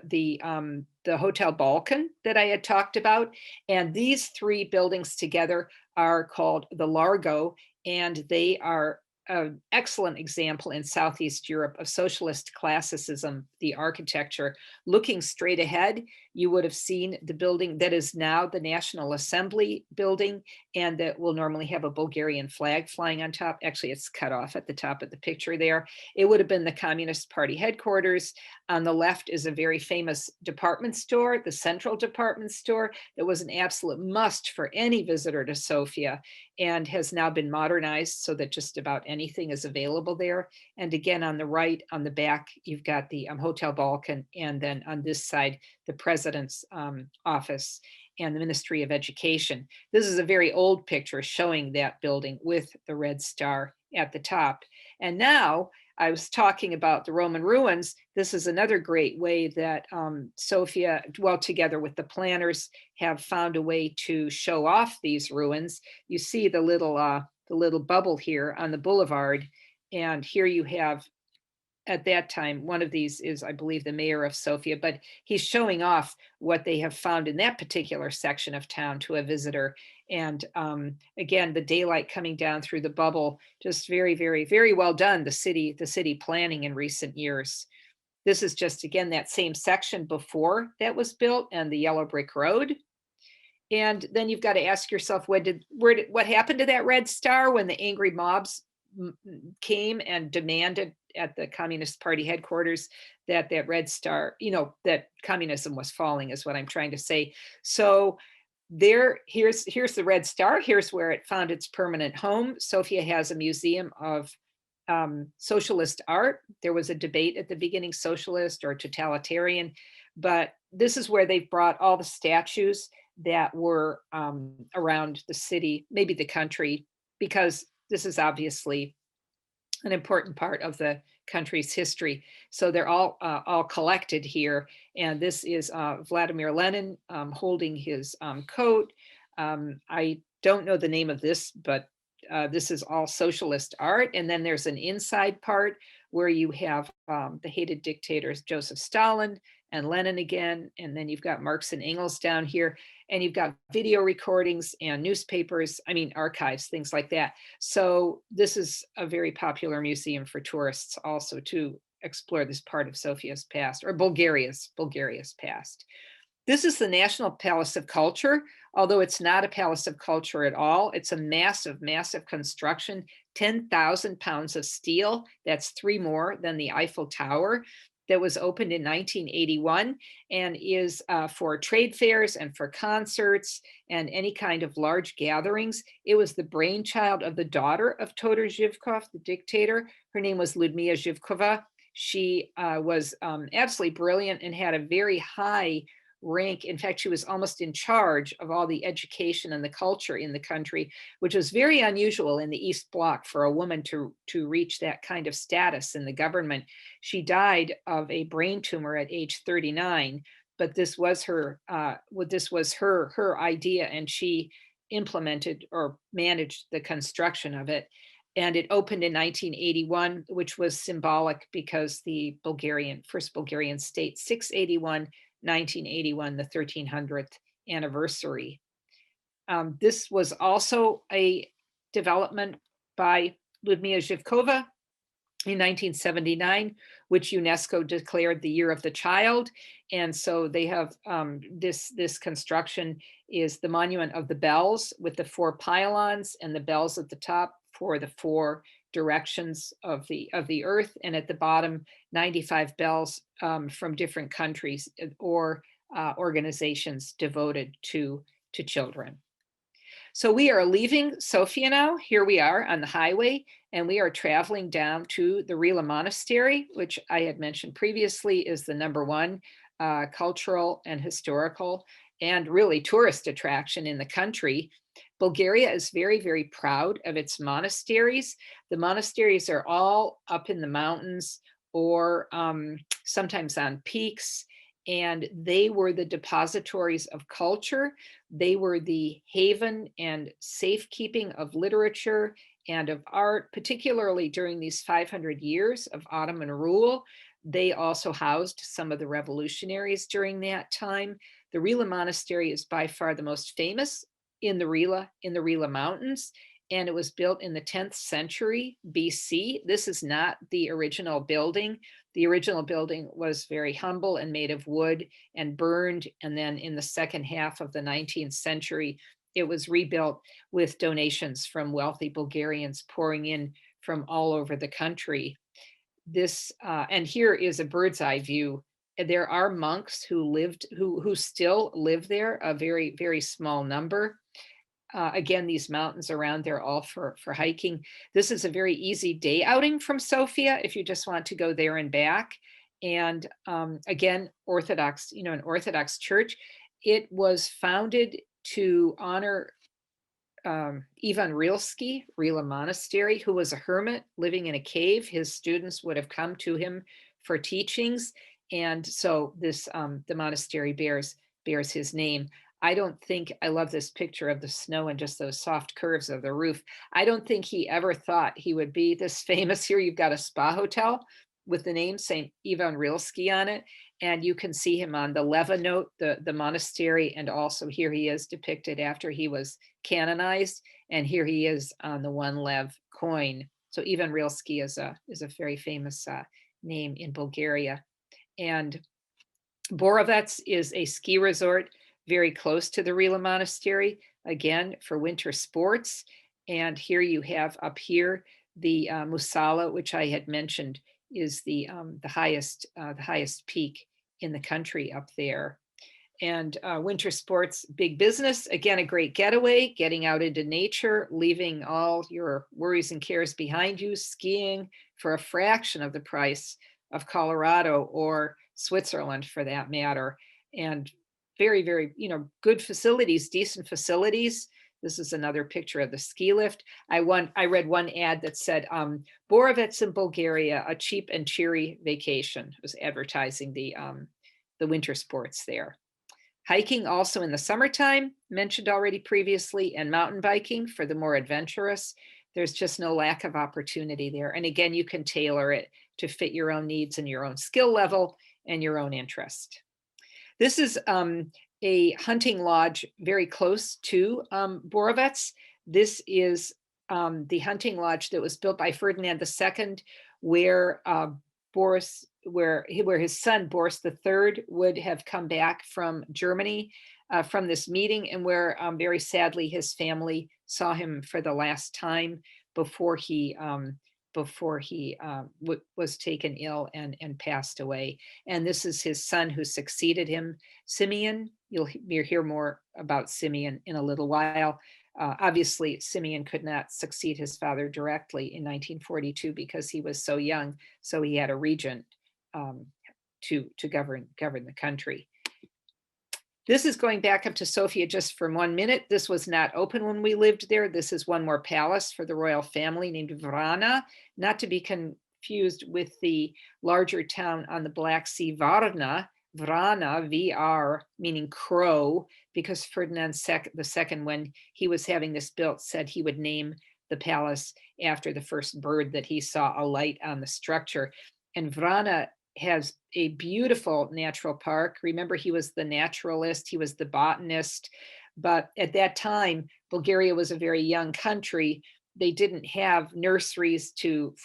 Hotel Balkan that I had talked about. And these 3 buildings together are called the Largo, and they are an excellent example in Southeast Europe of socialist classicism, the architecture. Looking straight ahead, you would have seen the building that is now the National Assembly building, and that will normally have a Bulgarian flag flying on top. Actually, it's cut off at the top of the picture there. It would have been the Communist Party headquarters. On the left is a very famous department store, the Central Department Store, that was an absolute must for any visitor to Sofia, and has now been modernized so that just about anything is available there. And again, on the right, on the back, you've got the Hotel Balkan, and then on this side, the President's office and the Ministry of Education. This is a very old picture showing that building with the red star at the top. And now, I was talking about the Roman ruins. This is another great way that Sofia, well, together with the planners, have found a way to show off these ruins. You see the little bubble here on the boulevard, and here you have, at that time, one of these is, I believe, the mayor of Sofia, but he's showing off what they have found in that particular section of town to a visitor. And again, the daylight coming down through the bubble, just very, very, very well done, the city planning in recent years. This is just, again, that same section before that was built, and the yellow brick road. And then you've got to ask yourself, what happened to that red star when the angry mobs came and demanded at the Communist Party headquarters that red star, that communism was falling, is what I'm trying to say. So here's the Red Star. Here's where it found its permanent home. Sofia has a museum of socialist art. There was a debate at the beginning, socialist or totalitarian, but this is where they've brought all the statues that were around the city, maybe the country, because this is obviously an important part of the country's history. So they're all collected here. And this is Vladimir Lenin holding his coat. I don't know the name of this, but this is all socialist art. And then there's an inside part where you have the hated dictators, Joseph Stalin and Lenin again. And then you've got Marx and Engels down here. And you've got video recordings and newspapers, archives, things like that. So this is a very popular museum for tourists also to explore this part of Sofia's past, or Bulgaria's past. This is the National Palace of Culture, although it's not a palace of culture at all. It's a massive, massive construction, 10,000 pounds of steel. That's 3 more than the Eiffel Tower. That was opened in 1981 and is for trade fairs and for concerts and any kind of large gatherings. It was the brainchild of the daughter of Todor Zhivkov, the dictator. Her name was Ludmila Zhivkova. She was absolutely brilliant and had a very high rank. In fact, she was almost in charge of all the education and the culture in the country, which was very unusual in the East Bloc for a woman to reach that kind of status in the government. She died of a brain tumor at age 39, but this was her idea, and she implemented or managed the construction of it. And it opened in 1981, which was symbolic because the first Bulgarian state, 1981, the 1300th anniversary. This was also a development by Ludmila Zhivkova in 1979, which UNESCO declared the Year of the Child. And so they have this construction is the Monument of the Bells with the 4 pylons and the bells at the top for the 4 directions of the earth, and at the bottom 95 bells from different countries or organizations devoted to children. So we are leaving Sofia now. Here we are on the highway, and we are traveling down to the Rila Monastery, which I had mentioned previously is the #1 cultural and historical and really tourist attraction in the country. Bulgaria is very, very proud of its monasteries. The monasteries are all up in the mountains or sometimes on peaks, and they were the depositories of culture. They were the haven and safekeeping of literature and of art, particularly during these 500 years of Ottoman rule. They also housed some of the revolutionaries during that time. The Rila Monastery is by far the most famous in the Rila Mountains, and it was built in the 10th century BC. This is not the original building. The original building was very humble and made of wood and burned, and then in the second half of the 19th century, it was rebuilt with donations from wealthy Bulgarians pouring in from all over the country. And here is a bird's eye view. There are monks who still live there, a very, very small number. Again, these mountains around there all for hiking. This is a very easy day outing from Sofia if you just want to go there and back. And again, Orthodox, an Orthodox church. It was founded to honor Ivan Rilski, Rila Monastery, who was a hermit living in a cave. His students would have come to him for teachings. And so this the monastery bears his name. I love this picture of the snow and just those soft curves of the roof. I don't think he ever thought he would be this famous. Here you've got a spa hotel with the name St. Ivan Rilski on it. And you can see him on the leva note, the monastery. And also here he is depicted after he was canonized. And here he is on the 1 lev coin. So Ivan Rilski is a very famous name in Bulgaria. And Borovets is a ski resort very close to the Rila Monastery, again, for winter sports. And here you have up here the Musala, which I had mentioned is the highest peak in the country up there. And winter sports, big business. Again, a great getaway, getting out into nature, leaving all your worries and cares behind you, skiing for a fraction of the price of Colorado or Switzerland for that matter. And very, very, good facilities, decent facilities. This is another picture of the ski lift. I read one ad that said, Borovets in Bulgaria, a cheap and cheery vacation. It was advertising the winter sports there. Hiking also in the summertime, mentioned already previously, and mountain biking for the more adventurous. There's just no lack of opportunity there. And again, you can tailor it to fit your own needs and your own skill level and your own interest. This is a hunting lodge very close to Borovets. This is the hunting lodge that was built by Ferdinand II, where his son Boris III would have come back from Germany from this meeting, and where very sadly his family saw him for the last time before he was taken ill and passed away. And this is his son who succeeded him, Simeon. You'll hear more about Simeon in a little while. Obviously, Simeon could not succeed his father directly in 1942 because he was so young. So he had a regent to govern the country. This is going back up to Sofia just for 1 minute. This was not open when we lived there. This is one more palace for the royal family named Vrana, not to be confused with the larger town on the Black Sea, Varna. Vrana, VR, meaning crow, because Ferdinand II, when he was having this built, said he would name the palace after the first bird that he saw alight on the structure. And Vrana has a beautiful natural park. Remember, he was the naturalist, he was the botanist, but at that time, Bulgaria was a very young country. They didn't have nurseries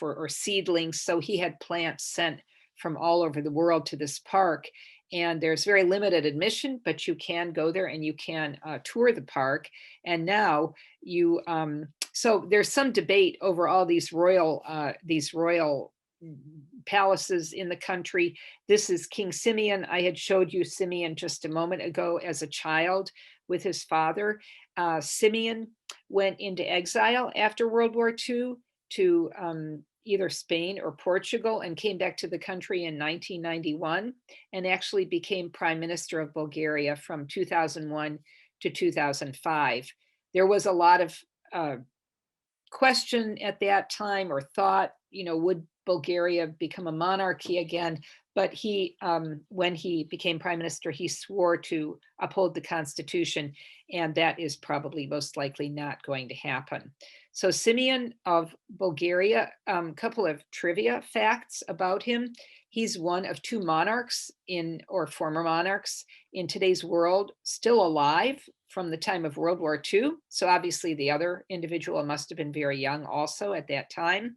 or seedlings, so he had plants sent from all over the world to this park. And there's very limited admission, but you can go there and you can tour the park. And now so there's some debate over all these royal palaces in the country. This is King Simeon. I had showed you Simeon just a moment ago as a child with his father. Simeon went into exile after World War II to either Spain or Portugal, and came back to the country in 1991 and actually became Prime Minister of Bulgaria from 2001 to 2005. There was a lot of question at that time, or thought, would Bulgaria become a monarchy again? But he, when he became prime minister, he swore to uphold the Constitution, and that is probably most likely not going to happen. So Simeon of Bulgaria, couple of trivia facts about him. He's one of two monarchs or former monarchs in today's world still alive from the time of World War II. So obviously the other individual must have been very young also at that time,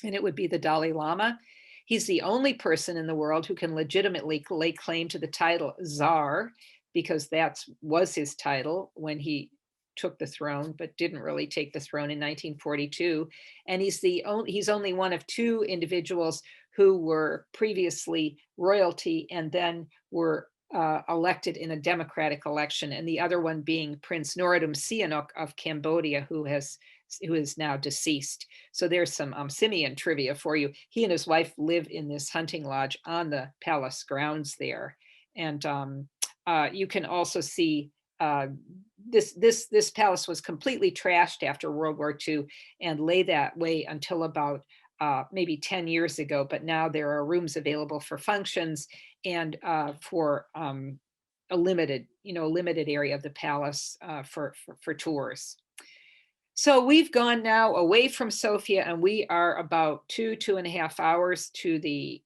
and it would be the Dalai Lama. He's the only person in the world who can legitimately lay claim to the title Tsar, because that was his title when he took the throne, but didn't really take the throne in 1942. And he's only one of two individuals who were previously royalty and then were elected in a democratic election, and the other one being Prince Norodom Sihanouk of Cambodia, who is now deceased. So there's some Simeon trivia for you. He and his wife live in this hunting lodge on the palace grounds there. And you can also see this palace was completely trashed after World War II and lay that way until about maybe 10 years ago. But now there are rooms available for functions and for a limited area of the palace for tours. So we've gone now away from Sofia, and we are about 2.5 hours to the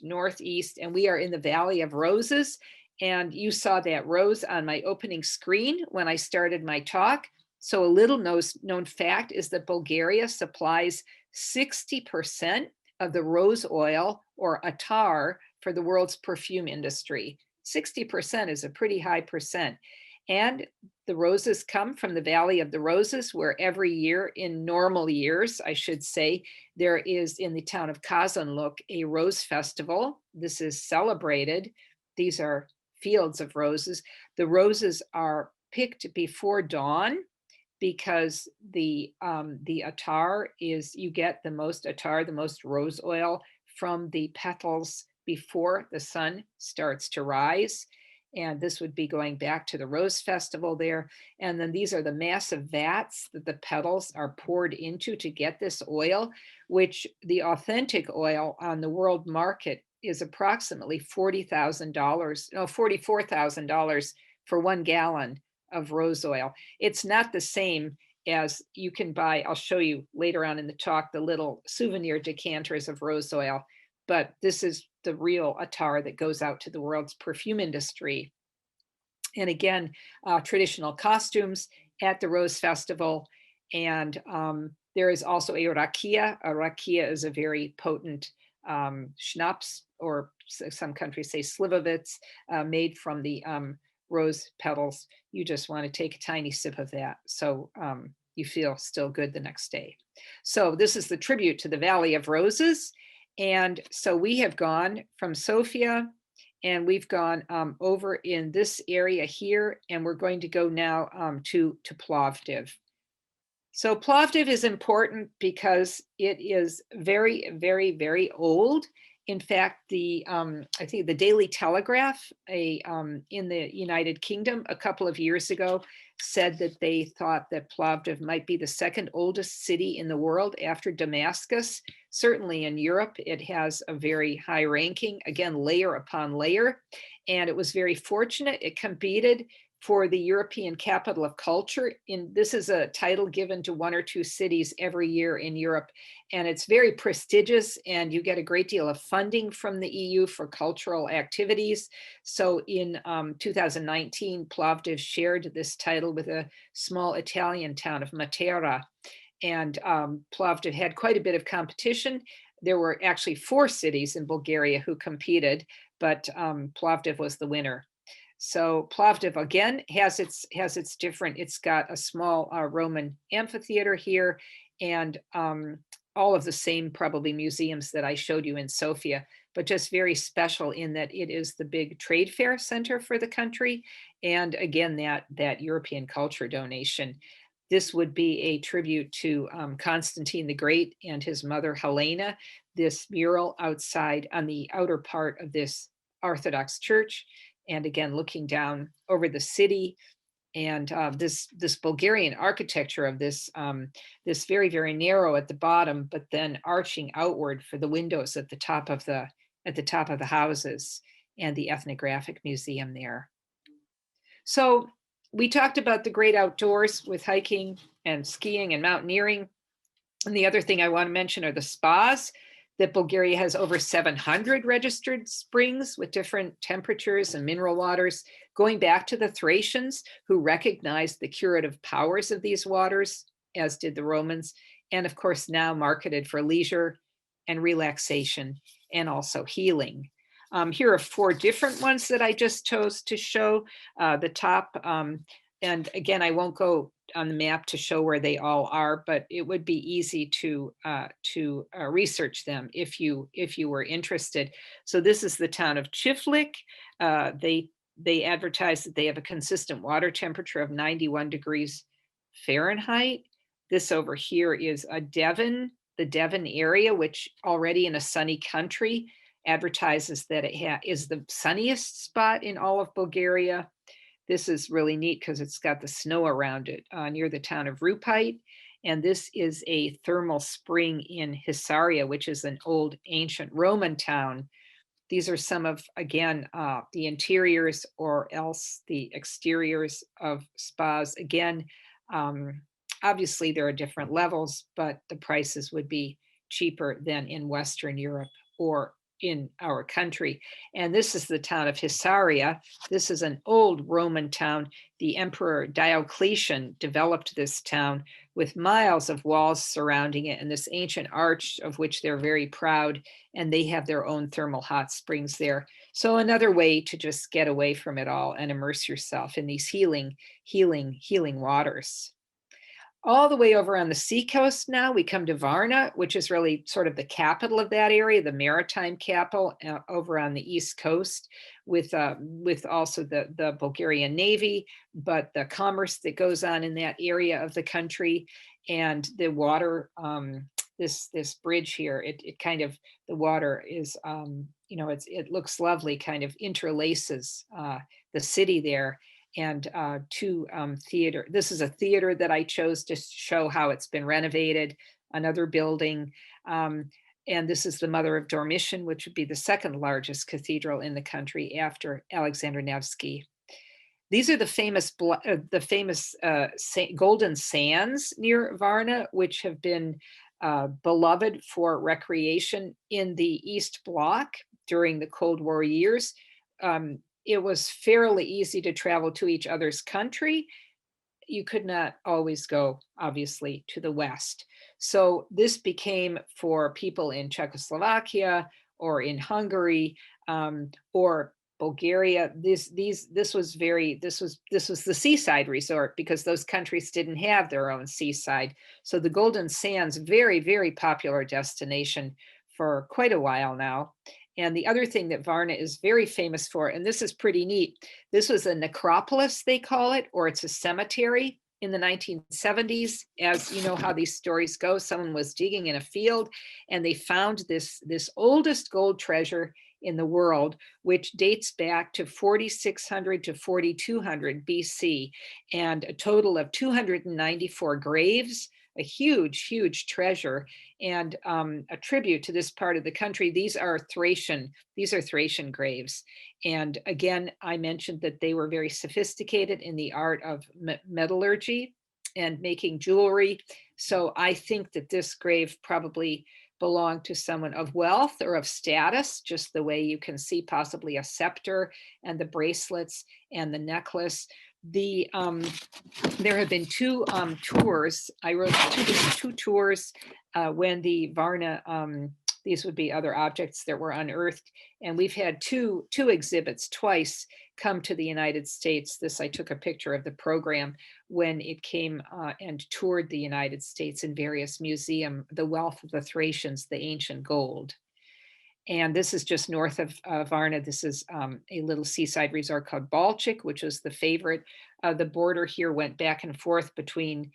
northeast, and we are in the Valley of Roses. And you saw that rose on my opening screen when I started my talk. So a little known fact is that Bulgaria supplies 60% of the rose oil, or attar, for the world's perfume industry. 60% is a pretty high percent. And the roses come from the Valley of the Roses, where every year, in normal years, I should say, there is in the town of Kazanluk a rose festival. This is celebrated. These are fields of roses. The roses are picked before dawn because the attar is, you get the most attar, the most rose oil from the petals before the sun starts to rise. And this would be going back to the Rose Festival there. And then these are the massive vats that the petals are poured into to get this oil, which the authentic oil on the world market is approximately $40,000, no, $44,000 for 1 gallon of rose oil. It's not the same as you can buy. I'll show you later on in the talk, the little souvenir decanters of rose oil, but this is the real attar that goes out to the world's perfume industry. And again, traditional costumes at the Rose Festival. And there is also a rakia. A rakia is a very potent schnapps, or some countries say slivovitz, made from the rose petals. You just want to take a tiny sip of that, so you feel still good the next day. So this is the tribute to the Valley of Roses. And so we have gone from Sofia, and we've gone over in this area here, and we're going to go now to Plovdiv. So Plovdiv is important because it is very, very, very old. In fact, I think the Daily Telegraph in the United Kingdom a couple of years ago said that they thought that Plovdiv might be the second oldest city in the world after Damascus. Certainly in Europe, it has a very high ranking, again, layer upon layer. And it was very fortunate. It competed for the European Capital of Culture. This is a title given to 1 or 2 cities every year in Europe. And it's very prestigious, and you get a great deal of funding from the EU for cultural activities. So in 2019, Plovdiv shared this title with a small Italian town of Matera. And Plovdiv had quite a bit of competition. There were actually 4 cities in Bulgaria who competed, but Plovdiv was the winner. So Plovdiv again has its different. It's got a small Roman amphitheater here, and all of the same probably museums that I showed you in Sofia, but just very special in that it is the big trade fair center for the country, and again that European culture donation. This would be a tribute to Constantine the Great and his mother Helena. This mural outside on the outer part of this Orthodox church. And again, looking down over the city, and this Bulgarian architecture of this very, very narrow at the bottom, but then arching outward for the windows at the top of the houses, and the ethnographic museum there. So we talked about the great outdoors with hiking and skiing and mountaineering. And the other thing I want to mention are the spas. That Bulgaria has over 700 registered springs with different temperatures and mineral waters, going back to the Thracians, who recognized the curative powers of these waters, as did the Romans, and of course now marketed for leisure and relaxation and also healing. Here are 4 different ones that I just chose to show. The top, and again, I won't go on the map to show where they all are, but it would be easy to research them if you were interested. So this is the town of Chiflik. They advertise that they have a consistent water temperature of 91 degrees Fahrenheit. This over here is Devon, the Devon area, which already in a sunny country advertises that it is the sunniest spot in all of Bulgaria. This is really neat because it's got the snow around it near the town of Rupite. And this is a thermal spring in Hisaria, which is an old ancient Roman town. These are some of, again, the interiors or else the exteriors of spas. Again, obviously there are different levels, but the prices would be cheaper than in Western Europe or in our country. And this is the town of Hisaria. This is an old Roman town. The Emperor Diocletian developed this town with miles of walls surrounding it and this ancient arch of which they're very proud. And they have their own thermal hot springs there. So another way to just get away from it all and immerse yourself in these healing waters. All the way over on the seacoast now, we come to Varna, which is really sort of the capital of that area, the maritime capital over on the east coast, with also the Bulgarian Navy, but the commerce that goes on in that area of the country, and the water. This bridge here, it kind of, the water is, it looks lovely, kind of interlaces the city there. And two theater. This is a theater that I chose to show how it's been renovated, another building. And this is the Mother of Dormition, which would be the second largest cathedral in the country after Alexander Nevsky. These are the famous golden sands near Varna, which have been beloved for recreation in the East Bloc during the Cold War years. It was fairly easy to travel to each other's country. You could not always go, obviously, to the West. So this became, for people in Czechoslovakia or in Hungary or Bulgaria, this was the seaside resort, because those countries didn't have their own seaside. So the Golden Sands, very, very popular destination for quite a while now. And the other thing that Varna is very famous for, and this is pretty neat, this was a necropolis, they call it, or it's a cemetery in the 1970s. As you know how these stories go, someone was digging in a field and they found this oldest gold treasure in the world, which dates back to 4600 to 4200 BC, and a total of 294 graves, a huge, huge treasure, and a tribute to this part of the country. These are Thracian graves. And again, I mentioned that they were very sophisticated in the art of metallurgy and making jewelry. So I think that this grave probably belonged to someone of wealth or of status, just the way you can see possibly a scepter and the bracelets and the necklace. There have been two tours. I wrote two tours when the Varna, these would be other objects that were unearthed. And we've had two exhibits twice come to the United States. This, I took a picture of the program when it came and toured the United States in various museums, the wealth of the Thracians, the ancient gold. And this is just north of Varna. This is a little seaside resort called Balchik, which was the favorite. The border here went back and forth between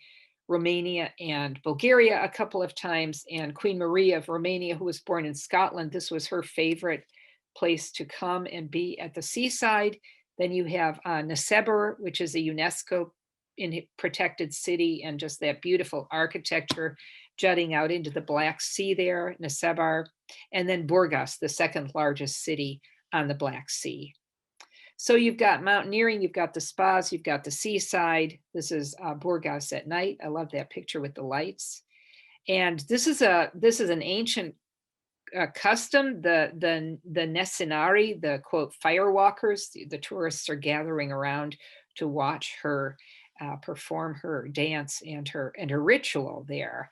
Romania and Bulgaria a couple of times. And Queen Mariya of Romania, who was born in Scotland, this was her favorite place to come and be at the seaside. Then you have Nessebar, which is a UNESCO protected city, and just that beautiful architecture jutting out into the Black Sea there, Nessebar. And then Burgas, the second largest city on the Black Sea. So you've got mountaineering, you've got the spas, you've got the seaside. This is Burgas at night. I love that picture with the lights. And this is an ancient custom. The Nesinari, the quote firewalkers, the tourists are gathering around to watch her perform her dance and her ritual there.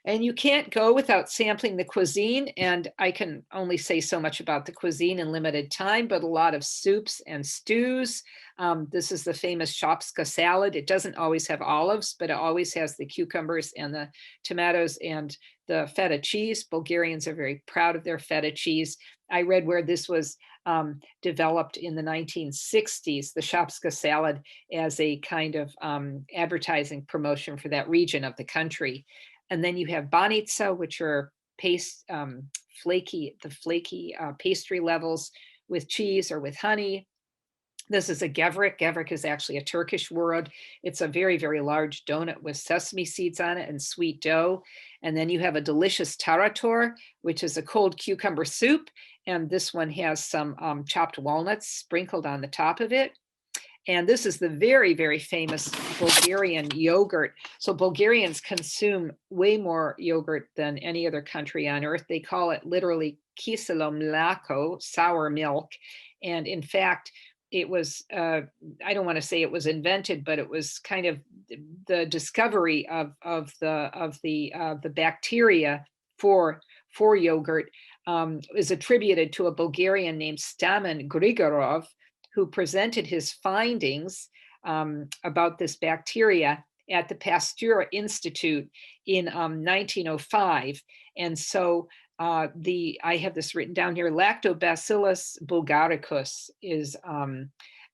And you can't go without sampling the cuisine. And I can only say so much about the cuisine in limited time, but a lot of soups and stews. This is the famous Shopska salad. It doesn't always have olives, but it always has the cucumbers and the tomatoes and the feta cheese. Bulgarians are very proud of their feta cheese. I read where this was developed in the 1960s, the Shopska salad, as a kind of advertising promotion for that region of the country. And then you have Banitsa, which are flaky pastry levels with cheese or with honey. This is a gevrek. Gevrek is actually a Turkish word. It's a very, very large donut with sesame seeds on it and sweet dough. And then you have a delicious tarator, which is a cold cucumber soup. And this one has some chopped walnuts sprinkled on the top of it. And this is the very, very famous Bulgarian yogurt. So Bulgarians consume way more yogurt than any other country on earth. They call it literally kiselo mlako, sour milk. And in fact, it was, I don't want to say it was invented, but it was kind of the discovery of the bacteria for yogurt is attributed to a Bulgarian named Stamen Grigorov, who presented his findings about this bacteria at the Pasteur Institute in 1905. And so I have this written down here, Lactobacillus bulgaricus is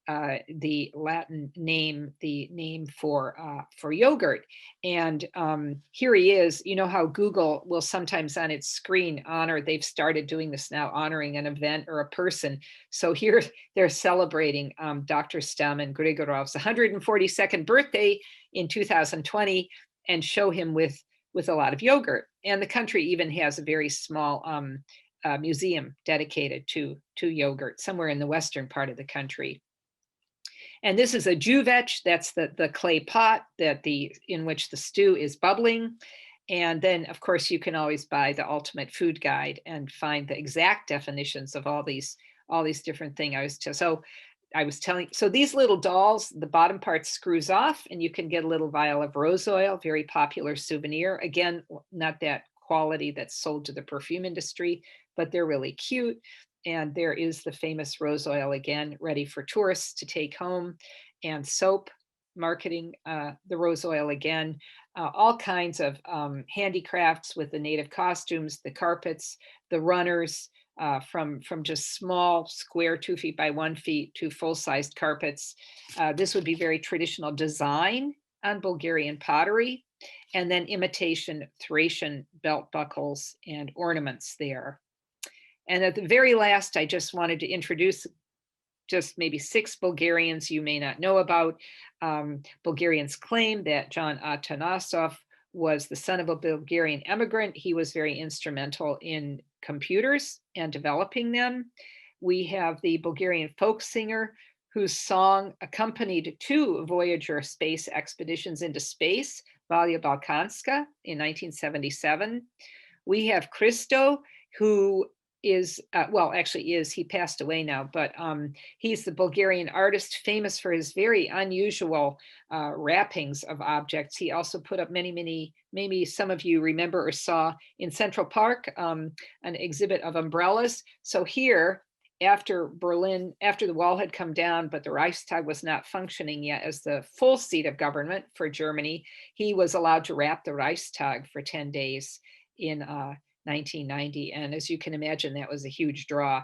the Latin name, the name for yogurt. And here he is. You know how Google will sometimes on its screen honor, they've started doing this now, honoring an event or a person. So here they're celebrating Dr. Stamen Grigorov's 142nd birthday in 2020 and show him with a lot of yogurt. And the country even has a very small museum dedicated to yogurt somewhere in the western part of the country. And this is a juvech, that's the clay pot in which the stew is bubbling. And then, of course, you can always buy the Ultimate Food Guide and find the exact definitions of all these different things. So these little dolls, the bottom part screws off and you can get a little vial of rose oil, very popular souvenir. Again, not that quality that's sold to the perfume industry, but they're really cute. And there is the famous rose oil again, ready for tourists to take home, and soap marketing the rose oil again, all kinds of handicrafts with the native costumes, the carpets, the runners, from just small square 2 feet by 1 feet to full-sized carpets. This would be very traditional design on Bulgarian pottery, and then imitation Thracian belt buckles and ornaments there. And at the very last, I just wanted to introduce just maybe 6 Bulgarians you may not know about. Bulgarians claim that John Atanasov was the son of a Bulgarian immigrant. He was very instrumental in computers and developing them. We have the Bulgarian folk singer whose song accompanied 2 Voyager space expeditions into space, Valya Balkanska in 1977. We have Christo, who is, he passed away now, but he's the Bulgarian artist famous for his very unusual wrappings of objects. He also put up many, maybe some of you remember or saw in Central Park, an exhibit of umbrellas. So here, after the wall had come down, but the Reichstag was not functioning yet as the full seat of government for Germany, he was allowed to wrap the Reichstag for 10 days in 1990. And as you can imagine, that was a huge draw.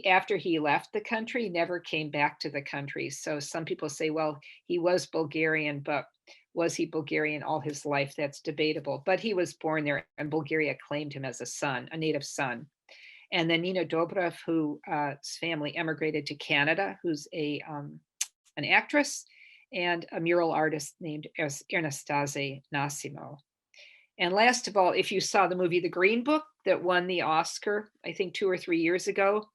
After he left the country, never came back to the country. So some people say, well, he was Bulgarian, but was he Bulgarian all his life? That's debatable. But he was born there and Bulgaria claimed him as a native son. And then Nina Dobrev, whose family emigrated to Canada, who's an actress, and a mural artist named Anastasia Nassimo. And last of all, if you saw the movie The Green Book that won the Oscar, I think 2 or 3 years ago,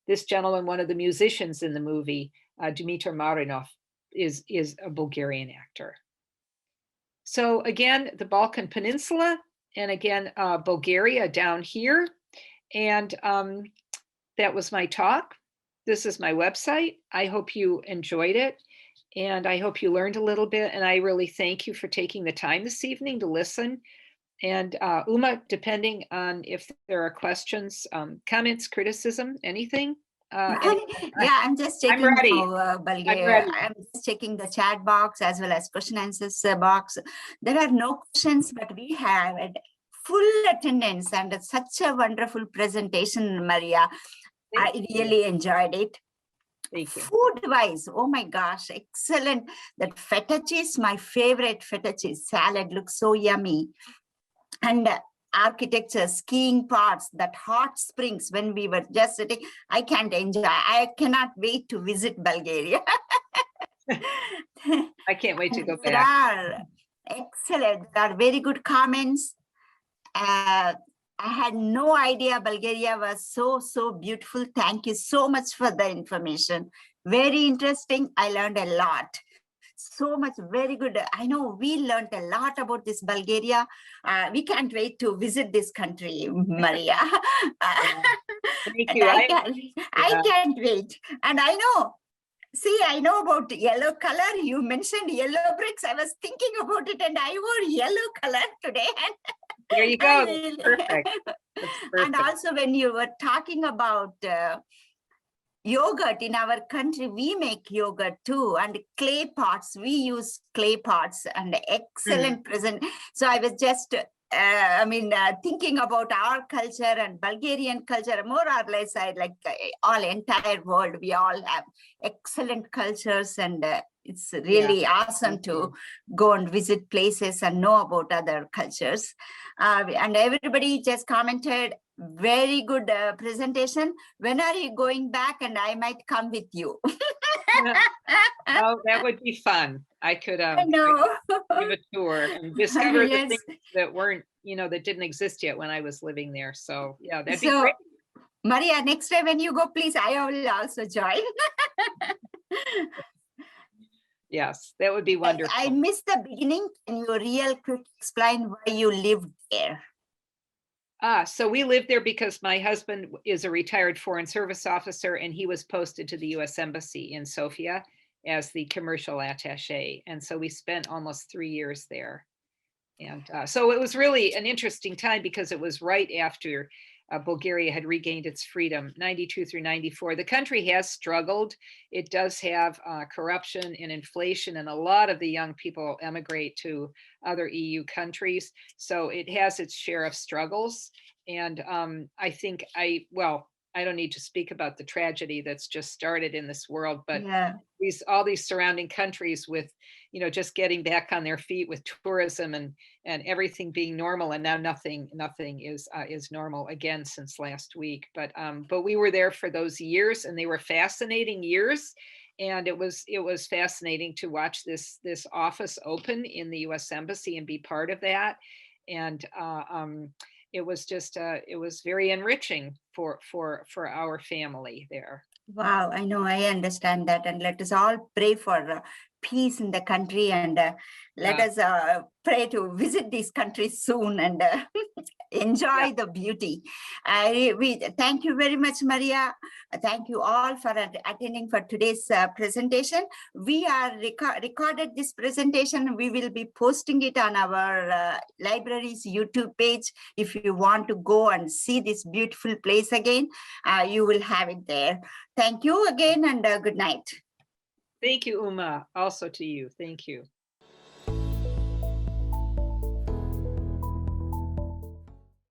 this gentleman, one of the musicians in the movie, Dmitry Marinov, is a Bulgarian actor. So again, the Balkan Peninsula, and again, Bulgaria down here. And that was my talk. This is my website. I hope you enjoyed it. And I hope you learned a little bit. And I really thank you for taking the time this evening to listen. And Uma, depending on if there are questions, comments, criticism, anything. Yeah, I'm just checking Bulgaria. I'm just checking the chat box as well as question answers box. There are no questions, but we have full attendance and such a wonderful presentation, Mariya. I really enjoyed it. Thank you. Food wise, oh my gosh, excellent. That feta cheese, my favorite feta cheese salad, looks so yummy. And architecture, skiing parts, that hot springs when we were just sitting, I can't enjoy. I cannot wait to visit Bulgaria. I can't wait to go back. There are excellent, there are very good comments. I had no idea Bulgaria was so beautiful. Thank you so much for the information. Very interesting. I learned a lot. So much, very good. I know we learned a lot about this Bulgaria. We can't wait to visit this country, Mariya. Thank you. I can't wait. And I know, I know about yellow color. You mentioned yellow bricks. I was thinking about it and I wore yellow color today. There you go. That's perfect. That's perfect. And also when you were talking about yogurt in our country. We make yogurt too, and clay pots. We use clay pots and excellent present. So I was just, thinking about our culture and Bulgarian culture, more or less. I like all entire world. We all have excellent cultures, and it's really awesome to go and visit places and know about other cultures. And everybody just commented, very good presentation. When are you going back? And I might come with you. Oh, that would be fun. I could I know. give a tour and discover the Yes. things that weren't, that didn't exist yet when I was living there. So yeah, that'd be So, great. Mariya, next time when you go, please, I will also join. Yes, that would be wonderful. I missed the beginning. Can you real quick explain why you lived there? So we lived there because my husband is a retired Foreign Service officer, and he was posted to the U.S. Embassy in Sofia as the commercial attaché. And so we spent almost 3 years there. And so it was really an interesting time because it was right after Bulgaria had regained its freedom, 92 through 94. The country has struggled. It does have corruption and inflation, and a lot of the young people emigrate to other EU countries. So it has its share of struggles. And I think I don't need to speak about the tragedy that's just started in this world, but all these surrounding countries with, just getting back on their feet with tourism and everything being normal, and now nothing is normal again since last week. But we were there for those years, and they were fascinating years, and it was fascinating to watch this office open in the U.S. Embassy and be part of that, and it was just it was very enriching for our family there. Wow, I know, I understand that, and let us all pray for peace in the country, and let us pray to visit these countries soon and enjoy the beauty. We thank you very much, Mariya. Thank you all for attending for today's presentation. We are recorded this presentation. We will be posting it on our library's YouTube page. If you want to go and see this beautiful place again, you will have it there. Thank you again, and good night. Thank you, Uma. Also to you. Thank you.